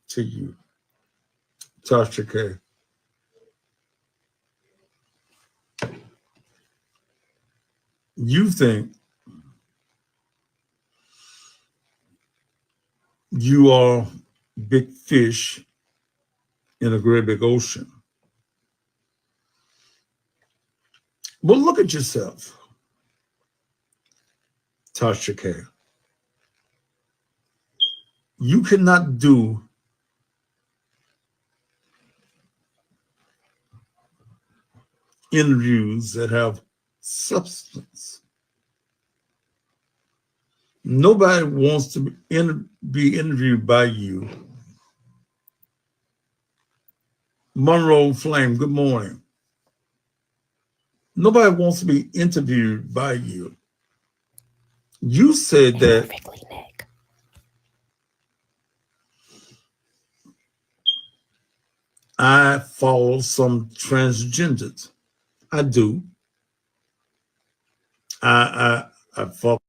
S6: to you, Tasha K. You think you are big fish in a great big ocean. Well, look at yourself, Tasha K. You cannot do interviews that have substance. Nobody wants to be interviewed by you. Monroe Flame, good morning. Nobody wants to be interviewed by you. You said that
S2: Perfectly, Nick.
S6: I follow some transgenders. I do. I follow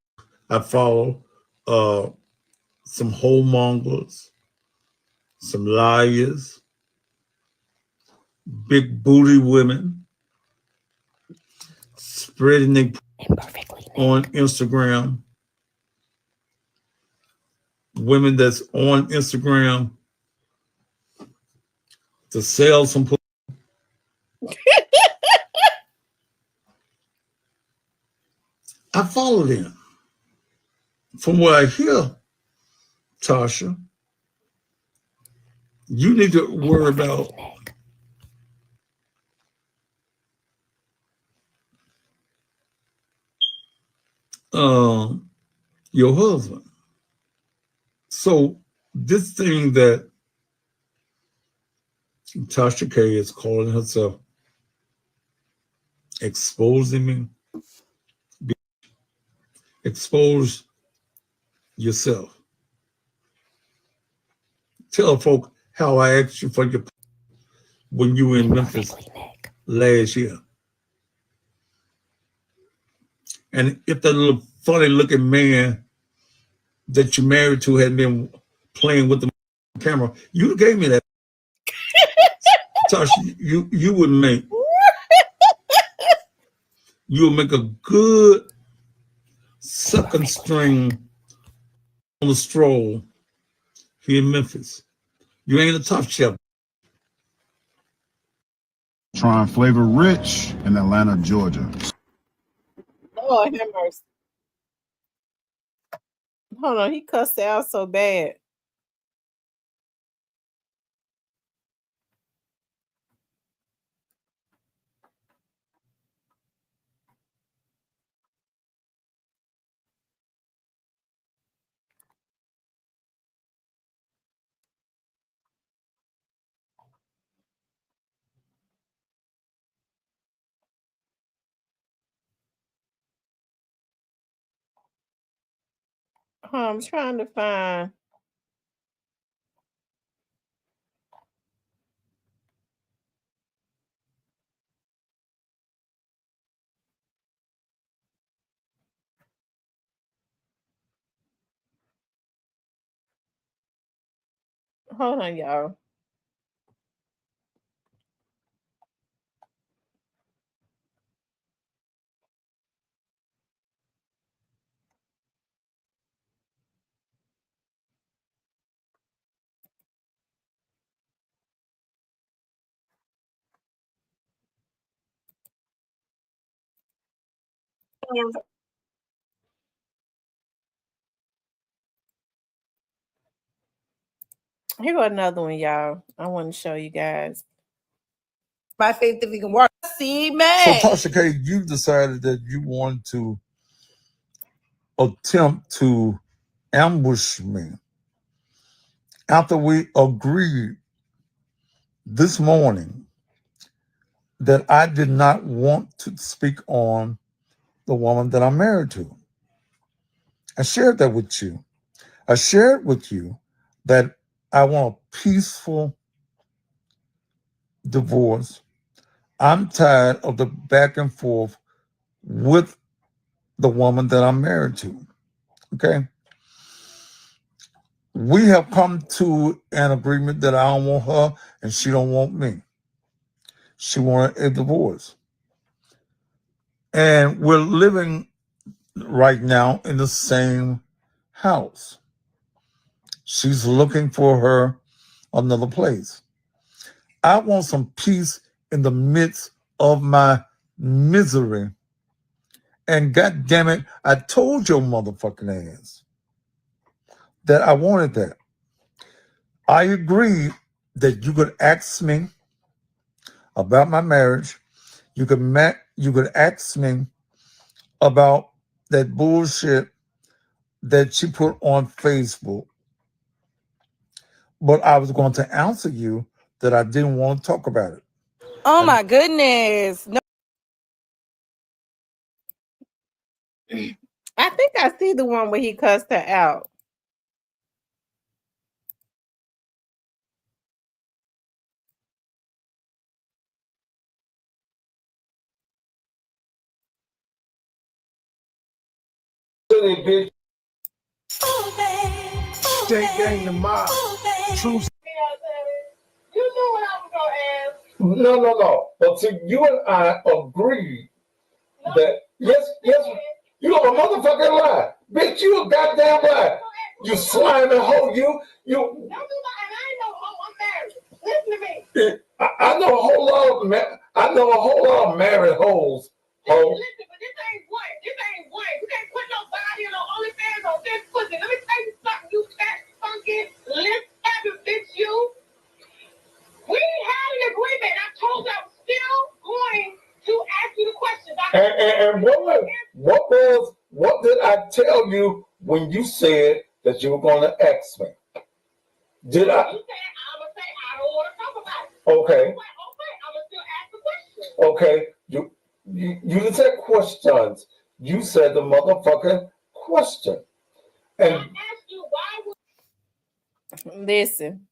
S6: some homongers, some liars, big booty women, spreading their
S2: Imperfectly, Nick.
S6: on Instagram. Women that's on Instagram to sell some. I follow them. From what I hear, Tasha, you need to worry about
S2: Nick.
S6: your husband. So this thing that Tasha K is calling herself exposing me, expose yourself. Tell folk how I asked you for your when you were in Memphis
S2: Nick.
S6: last year. And if that little funny looking man that you married to had been playing with the camera, you gave me that. Tasha, you would make a good second string on the stroll here in Memphis. You ain't a tough chef.
S7: Trying Flavor Rich in Atlanta, Georgia.
S1: Lord have mercy. Hold on, he cussed out so bad. I'm trying to find. Hold on, y'all. Here go another one, y'all. I want to show you guys.
S2: My faith if we can work. See,
S6: So
S2: man.
S6: Tasha K, you decided that you wanted to attempt to ambush me after we agreed this morning that I did not want to speak on the woman that I'm married to. I shared that with you. I shared with you that I want a peaceful divorce. I'm tired of the back and forth with the woman that I'm married to. Okay. We have come to an agreement that I don't want her and she don't want me. She wanted a divorce. And we're living right now in the same house. She's looking for her another place. I want some peace in the midst of my misery. And God damn it, I told your motherfucking ass that I wanted that. I agreed that you could ask me about my marriage You could ask me about that bullshit that she put on Facebook, but I was going to answer you that I didn't want to talk about it.
S2: Oh
S6: And
S2: my goodness. No.
S1: I think I see the one where he cussed her out.
S4: Bitch. Shake gang the mob. True. You knew what I was gonna ask. No. But see, you and I agreed that yes, you are a motherfucking lie. Bitch, you a goddamn lie. You slimy hoe, you. Don't do that, and I ain't no hoe, I'm married. Listen to me. I know a whole lot of married hoes. Listen, but this ain't one. You can't put nobody on OnlyFans on this pussy. Let me tell you something, you fat, funky, lip having bitch, you. We had an agreement. I told you I was still going to ask you the questions. And what did I tell you when you said that you were going to ask me? Did I? You said I'm gonna say I don't want to talk about it. Okay. I'm gonna still ask the question. Okay. You didn't say questions. You said the motherfucking question. And I asked you why would.
S1: Listen,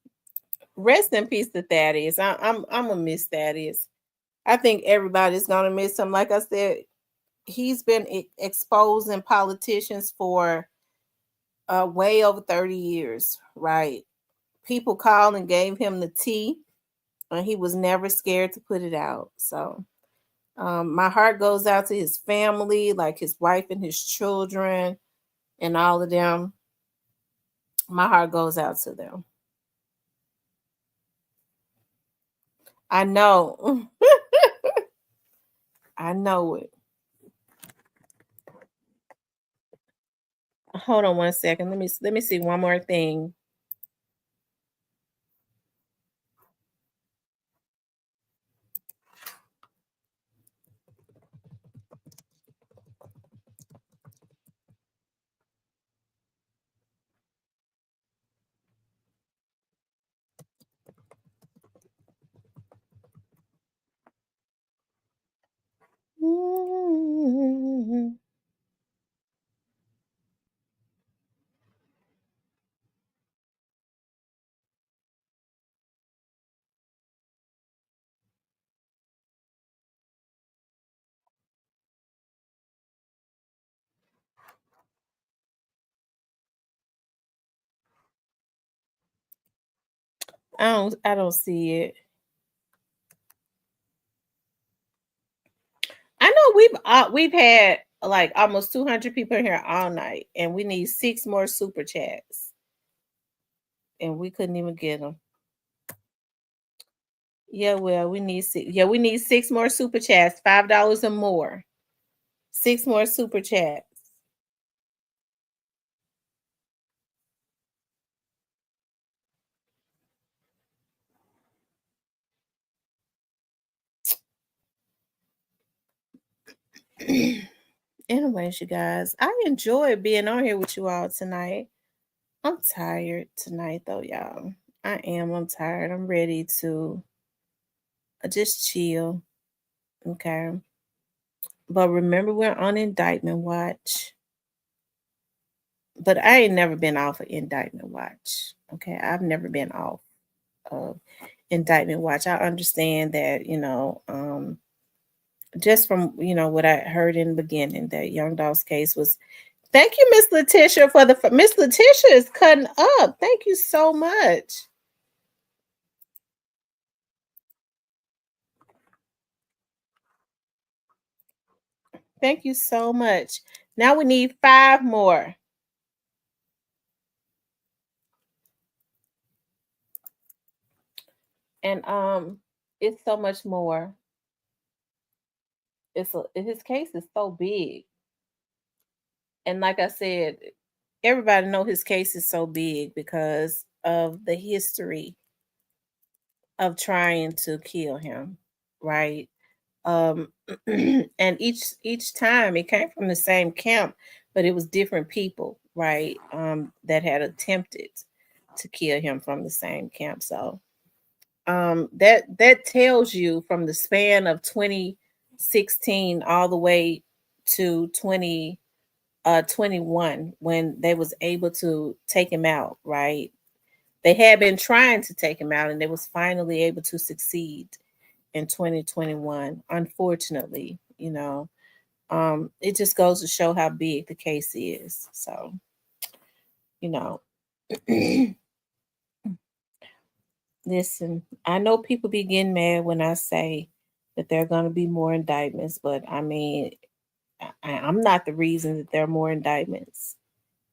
S1: rest in peace to Thaddeus. I'm gonna miss Thaddeus. I think everybody's gonna miss him. Like I said, he's been exposing politicians for way over 30 years, right? People called and gave him the tea, and he was never scared to put it out. So my heart goes out to his family, like his wife and his children and all of them. My heart goes out to them. I know. I know it. Hold on one second. Let me see one more thing. I don't see it. I know we've had like almost 200 people here all night, and we need 6 more super chats, and we couldn't even get them. Yeah, well, we need 6. Yeah, we need 6 more super chats, $5 or more. 6 more super chats. Anyways, you guys, I enjoy being on here with you all tonight. I'm tired tonight, though, y'all. I am. I'm tired. I'm ready to just chill. Okay. But remember, we're on indictment watch. But I ain't never been off of indictment watch. Okay. I've never been off of indictment watch. I understand that, just from, what I heard in the beginning, that Young Dog's case was. Thank you, Miss Letitia, for the. Miss Letitia is cutting up. Thank you so much. Thank you so much. Now we need 5 more. And it's so much more. His case is so big. And like I said, everybody know his case is so big because of the history of trying to kill him, right? And each time it came from the same camp, but it was different people, right? That had attempted to kill him from the same camp. So that tells you from the span of 2016 all the way to 2021 when they was able to take him out, right? They had been trying to take him out and they was finally able to succeed in 2021. Unfortunately, it just goes to show how big the case is. So, you know, listen, I know people be getting mad when I say that there are going to be more indictments, but I mean, I'm not the reason that there are more indictments.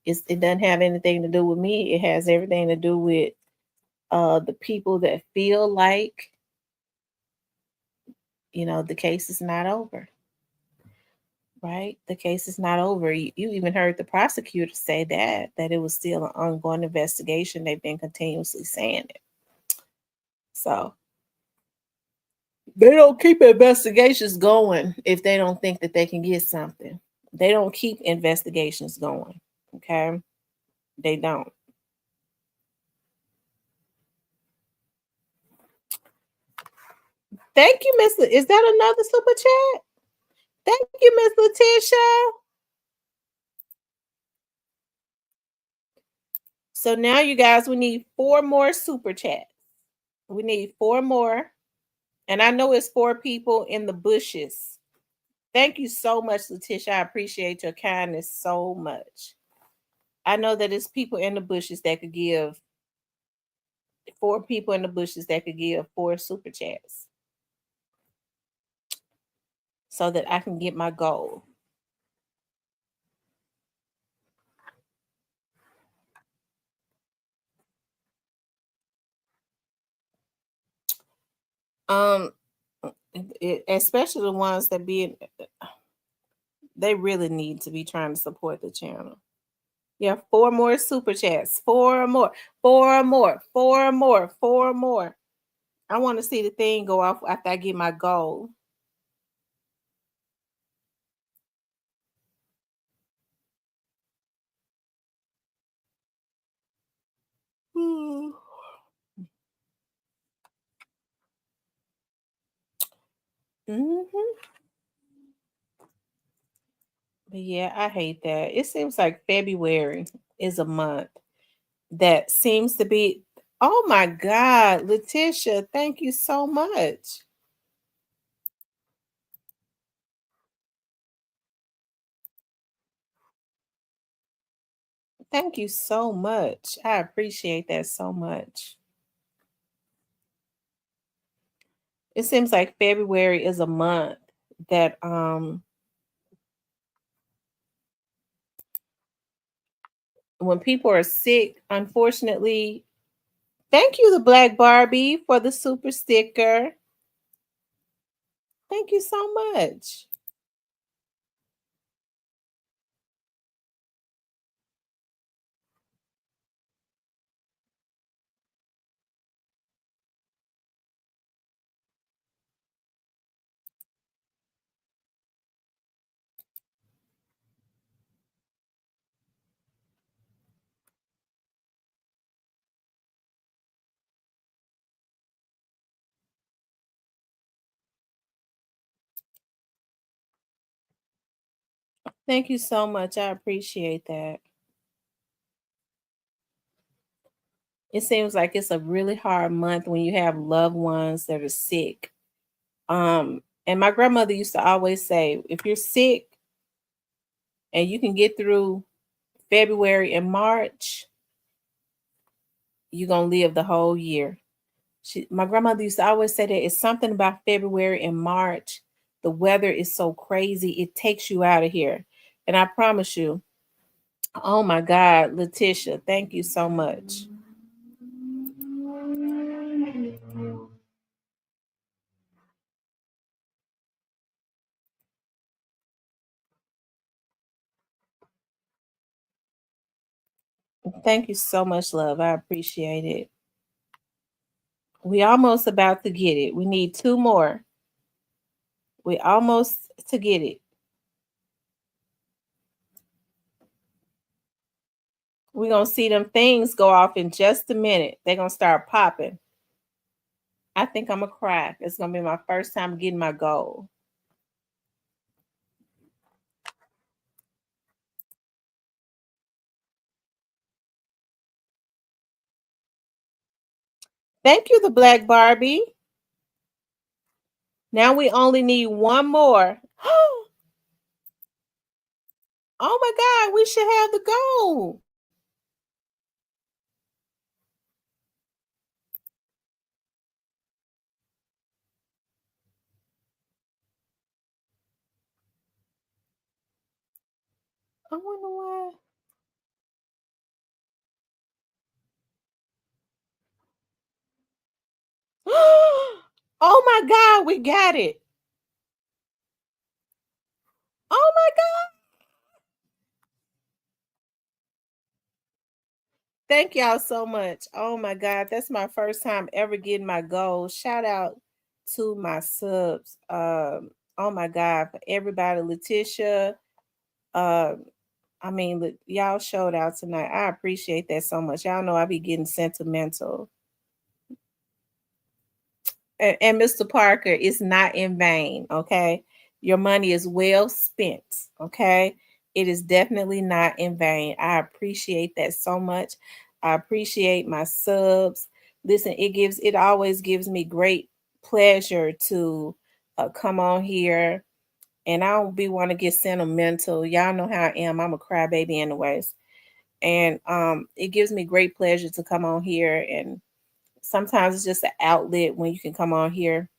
S1: It doesn't have anything to do with me. It has everything to do with the people that feel like, the case is not over, right? The case is not over. You even heard the prosecutor say that it was still an ongoing investigation. They've been continuously saying it. So they don't keep investigations going if they don't think that they can get something. They don't keep investigations going. Okay? They don't. Thank you, Miss. Is that another super chat? Thank you, Miss Letitia. So now, you guys, we need 4 more super chats. We need 4 more. And I know it's 4 people in the bushes. Thank you so much, Letitia. I appreciate your kindness so much. I know that it's people in the bushes that could give 4 people in the bushes that could give 4 super chats so that I can get my goal. Um, especially the ones that they really need to be trying to support the channel. Yeah, 4 more super chats. 4 more. 4 more. 4 more. 4 more. I want to see the thing go off after I get my goal. Mm-hmm. But yeah, I hate that. It seems like February is a month that seems to be. Oh my God, Letitia, thank you so much. Thank you so much. I appreciate that so much. It seems like February is a month that when people are sick, unfortunately. Thank you, the Black Barbie, for the super sticker. Thank you so much. Thank you so much. I appreciate that. It seems like it's a really hard month when you have loved ones that are sick. And my grandmother used to always say, if you're sick and you can get through February and March, you're gonna live the whole year. My grandmother used to always say that it's something about February and March. The weather is so crazy, it takes you out of here. And I promise you, oh my God, Letitia, thank you so much. Thank you so much, love. I appreciate it. We almost about to get it. We need 2 more. We almost to get it. We're going to see them things go off in just a minute. They're going to start popping. I think I'm going to cry. It's going to be my first time getting my goal. Thank you, the Black Barbie. Now we only need one more. Oh my God, we should have the goal. I wonder why. Oh my God, we got it. Oh my God. Thank y'all so much. Oh my God, that's my first time ever getting my goal. Shout out to my subs. Oh my God, for everybody, Letitia. Um, I mean, y'all showed out tonight. I appreciate that so much. Y'all know I be getting sentimental. And Mr. Parker, it's not in vain, okay? Your money is well spent, okay? It is definitely not in vain. I appreciate that so much. I appreciate my subs. Listen, it always gives me great pleasure to come on here, and I don't be want to get sentimental. Y'all know how I am. I'm a crybaby anyways. And it gives me great pleasure to come on here, and sometimes it's just an outlet when you can come on here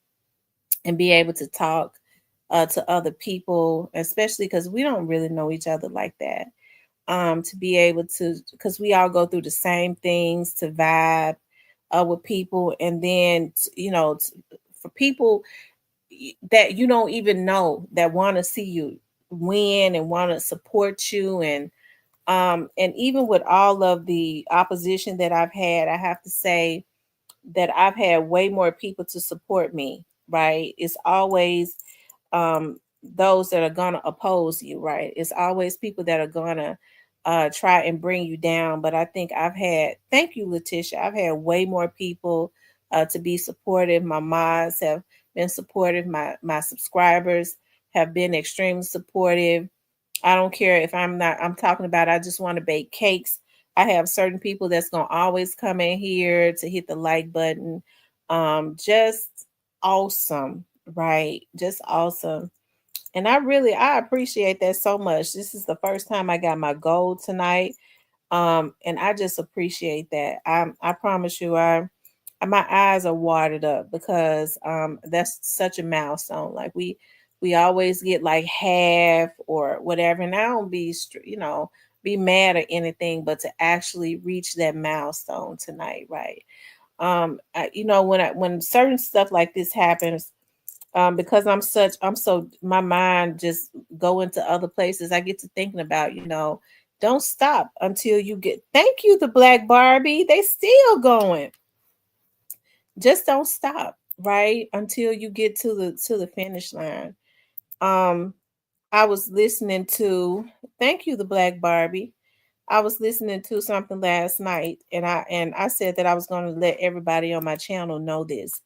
S1: and be able to talk to other people, especially because we don't really know each other like that. To be able to, because we all go through the same things, to vibe with people, and then for people that you don't even know that want to see you win and want to support you, and even with all of the opposition that I've had, I have to say that I've had way more people to support me, right? It's always those that are going to oppose you, right? It's always people that are going to try and bring you down. But I think thank you, Letitia, I've had way more people to be supportive. My mods have been supportive. My subscribers have been extremely supportive. I don't care if I'm talking about, I just want to bake cakes. I have certain people that's going to always come in here to hit the like button. Just awesome, right? Just awesome. And I appreciate that so much. This is the first time I got my gold tonight. And I just appreciate that. I promise you, my eyes are watered up because that's such a milestone. Like we always get like half or whatever, and I don't be mad or anything, but to actually reach that milestone tonight, right? When certain stuff like this happens, because my mind just go into other places. I get to thinking about, don't stop until you get. Thank you, the Black Barbie. They still going. Just don't stop, right? Until you get to the finish line. I was listening to. Thank you, the Black Barbie. I was listening to something last night, and I said that I was going to let everybody on my channel know this.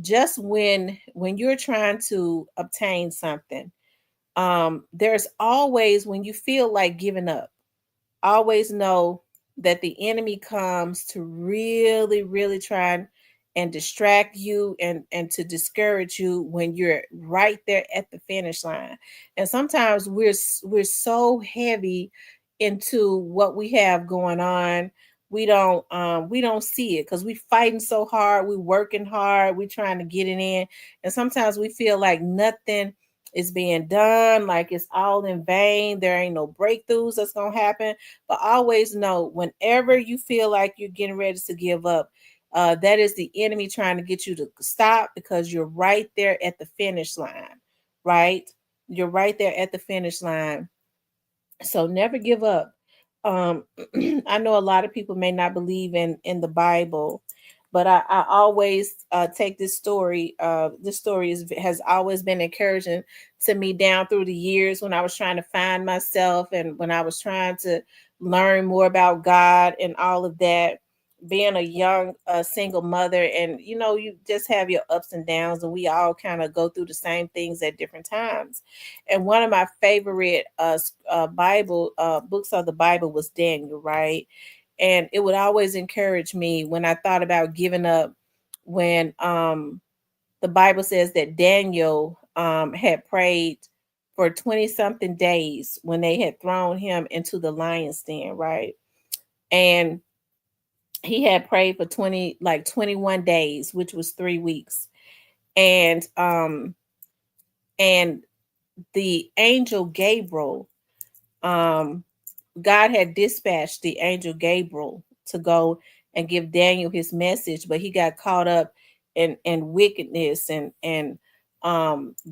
S1: Just when you're trying to obtain something, there's always, when you feel like giving up, always know that the enemy comes to really, really try and distract you and to discourage you when you're right there at the finish line. And sometimes we're so heavy into what we have going on, we don't see it because we fighting so hard, we working hard, we trying to get it in, and sometimes we feel like nothing is being done, like it's all in vain. There ain't no breakthroughs that's gonna happen. But always know, whenever you feel like you're getting ready to give up, that is the enemy trying to get you to stop, because you're right there at the finish line, right? You're right there at the finish line. So never give up. Um, I know a lot of people may not believe in the Bible, But I always take this story. This story has always been encouraging to me down through the years when I was trying to find myself and when I was trying to learn more about God and all of that. Being a young single mother, and you just have your ups and downs, and we all kind of go through the same things at different times. And one of my favorite Bible books of the Bible was Daniel, right? And it would always encourage me when I thought about giving up, when the Bible says that Daniel had prayed for 20 something days when they had thrown him into the lion's den, right? And he had prayed for 21 days, which was 3 weeks. And the angel Gabriel, um God had dispatched the angel Gabriel to go and give Daniel his message, but he got caught up in wickedness and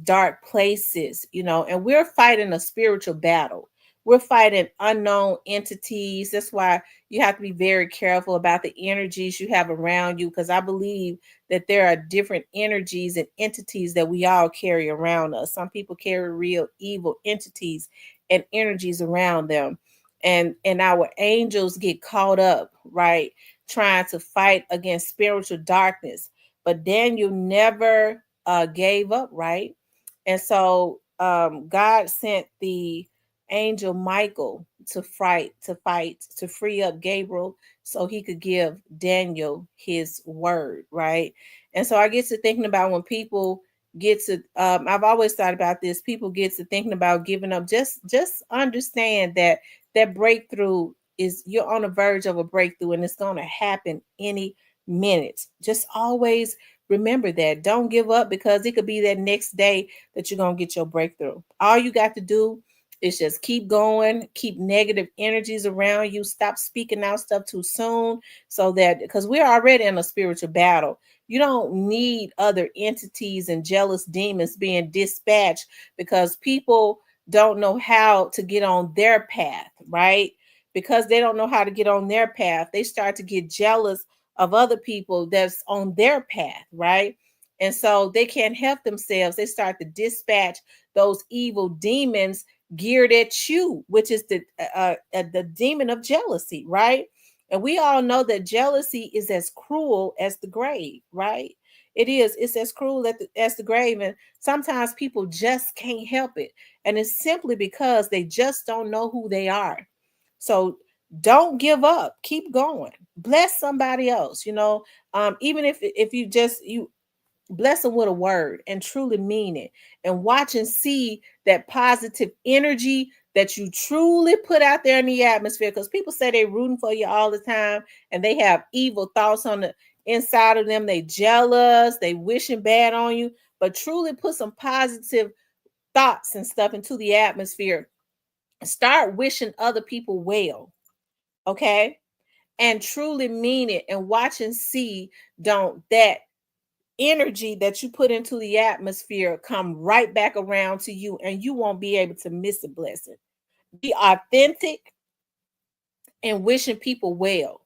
S1: dark places, and we're fighting a spiritual battle. We're fighting unknown entities. That's why you have to be very careful about the energies you have around you, because I believe that there are different energies and entities that we all carry around us. Some people carry real evil entities and energies around them, and our angels get caught up, right, trying to fight against spiritual darkness. But Daniel never gave up, right? And so God sent the angel Michael to free up Gabriel so he could give Daniel his word, right? And so I get to thinking about when people get to I've always thought about this. People get to thinking about giving up. Just understand that breakthrough is, you're on the verge of a breakthrough, and it's going to happen any minute. Just always remember that. Don't give up, because it could be that next day that you're going to get your breakthrough. All you got to do is just keep going, keep negative energies around you, stop speaking out stuff too soon, so that, because we're already in a spiritual battle. You don't need other entities and jealous demons being dispatched because people don't know how to get on their path, right? Because they don't know how to get on their path, they start to get jealous of other people that's on their path, right? And so they can't help themselves. They start to dispatch those evil demons geared at you, which is the demon of jealousy, right? And we all know that jealousy is as cruel as the grave, right? It is. It's as cruel as the grave. And sometimes people just can't help it. And it's simply because they just don't know who they are. So don't give up. Keep going. Bless somebody else. Even if you bless them with a word and truly mean it, and watch and see that positive energy that you truly put out there in the atmosphere, because people say they're rooting for you all the time and they have evil thoughts on the inside of them. They jealous, they wishing bad on you, but truly put some positive thoughts and stuff into the atmosphere. Start wishing other people well, okay, and truly mean it, and watch and see, don't that energy that you put into the atmosphere come right back around to you, and you won't be able to miss a blessing. Be authentic and wishing people well,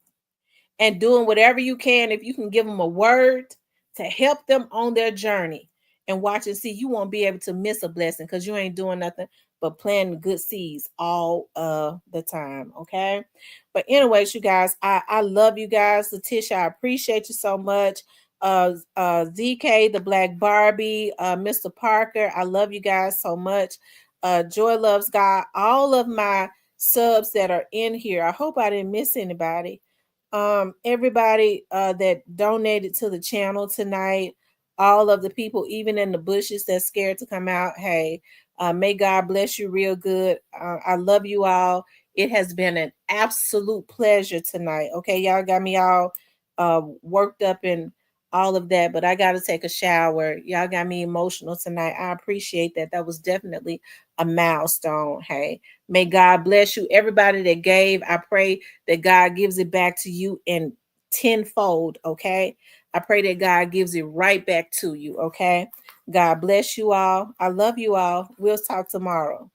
S1: and doing whatever you can. If you can give them a word to help them on their journey, and watch and see, you won't be able to miss a blessing, because you ain't doing nothing but planting good seeds all the time. Okay. But anyways, you guys, I love you guys. Letitia, I appreciate you so much. ZK, the Black Barbie, Mr. Parker, I love you guys so much. Joy Loves God, all of my subs that are in here. I hope I didn't miss anybody. Everybody that donated to the channel tonight, all of the people, even in the bushes, that's scared to come out. Hey, may God bless you real good. I love you all. It has been an absolute pleasure tonight. Okay, y'all got me all worked up and all of that, but I got to take a shower. Y'all got me emotional tonight. I appreciate that. That was definitely a milestone. Hey, may God bless you. Everybody that gave, I pray that God gives it back to you in tenfold. Okay. I pray that God gives it right back to you. Okay. God bless you all. I love you all. We'll talk tomorrow.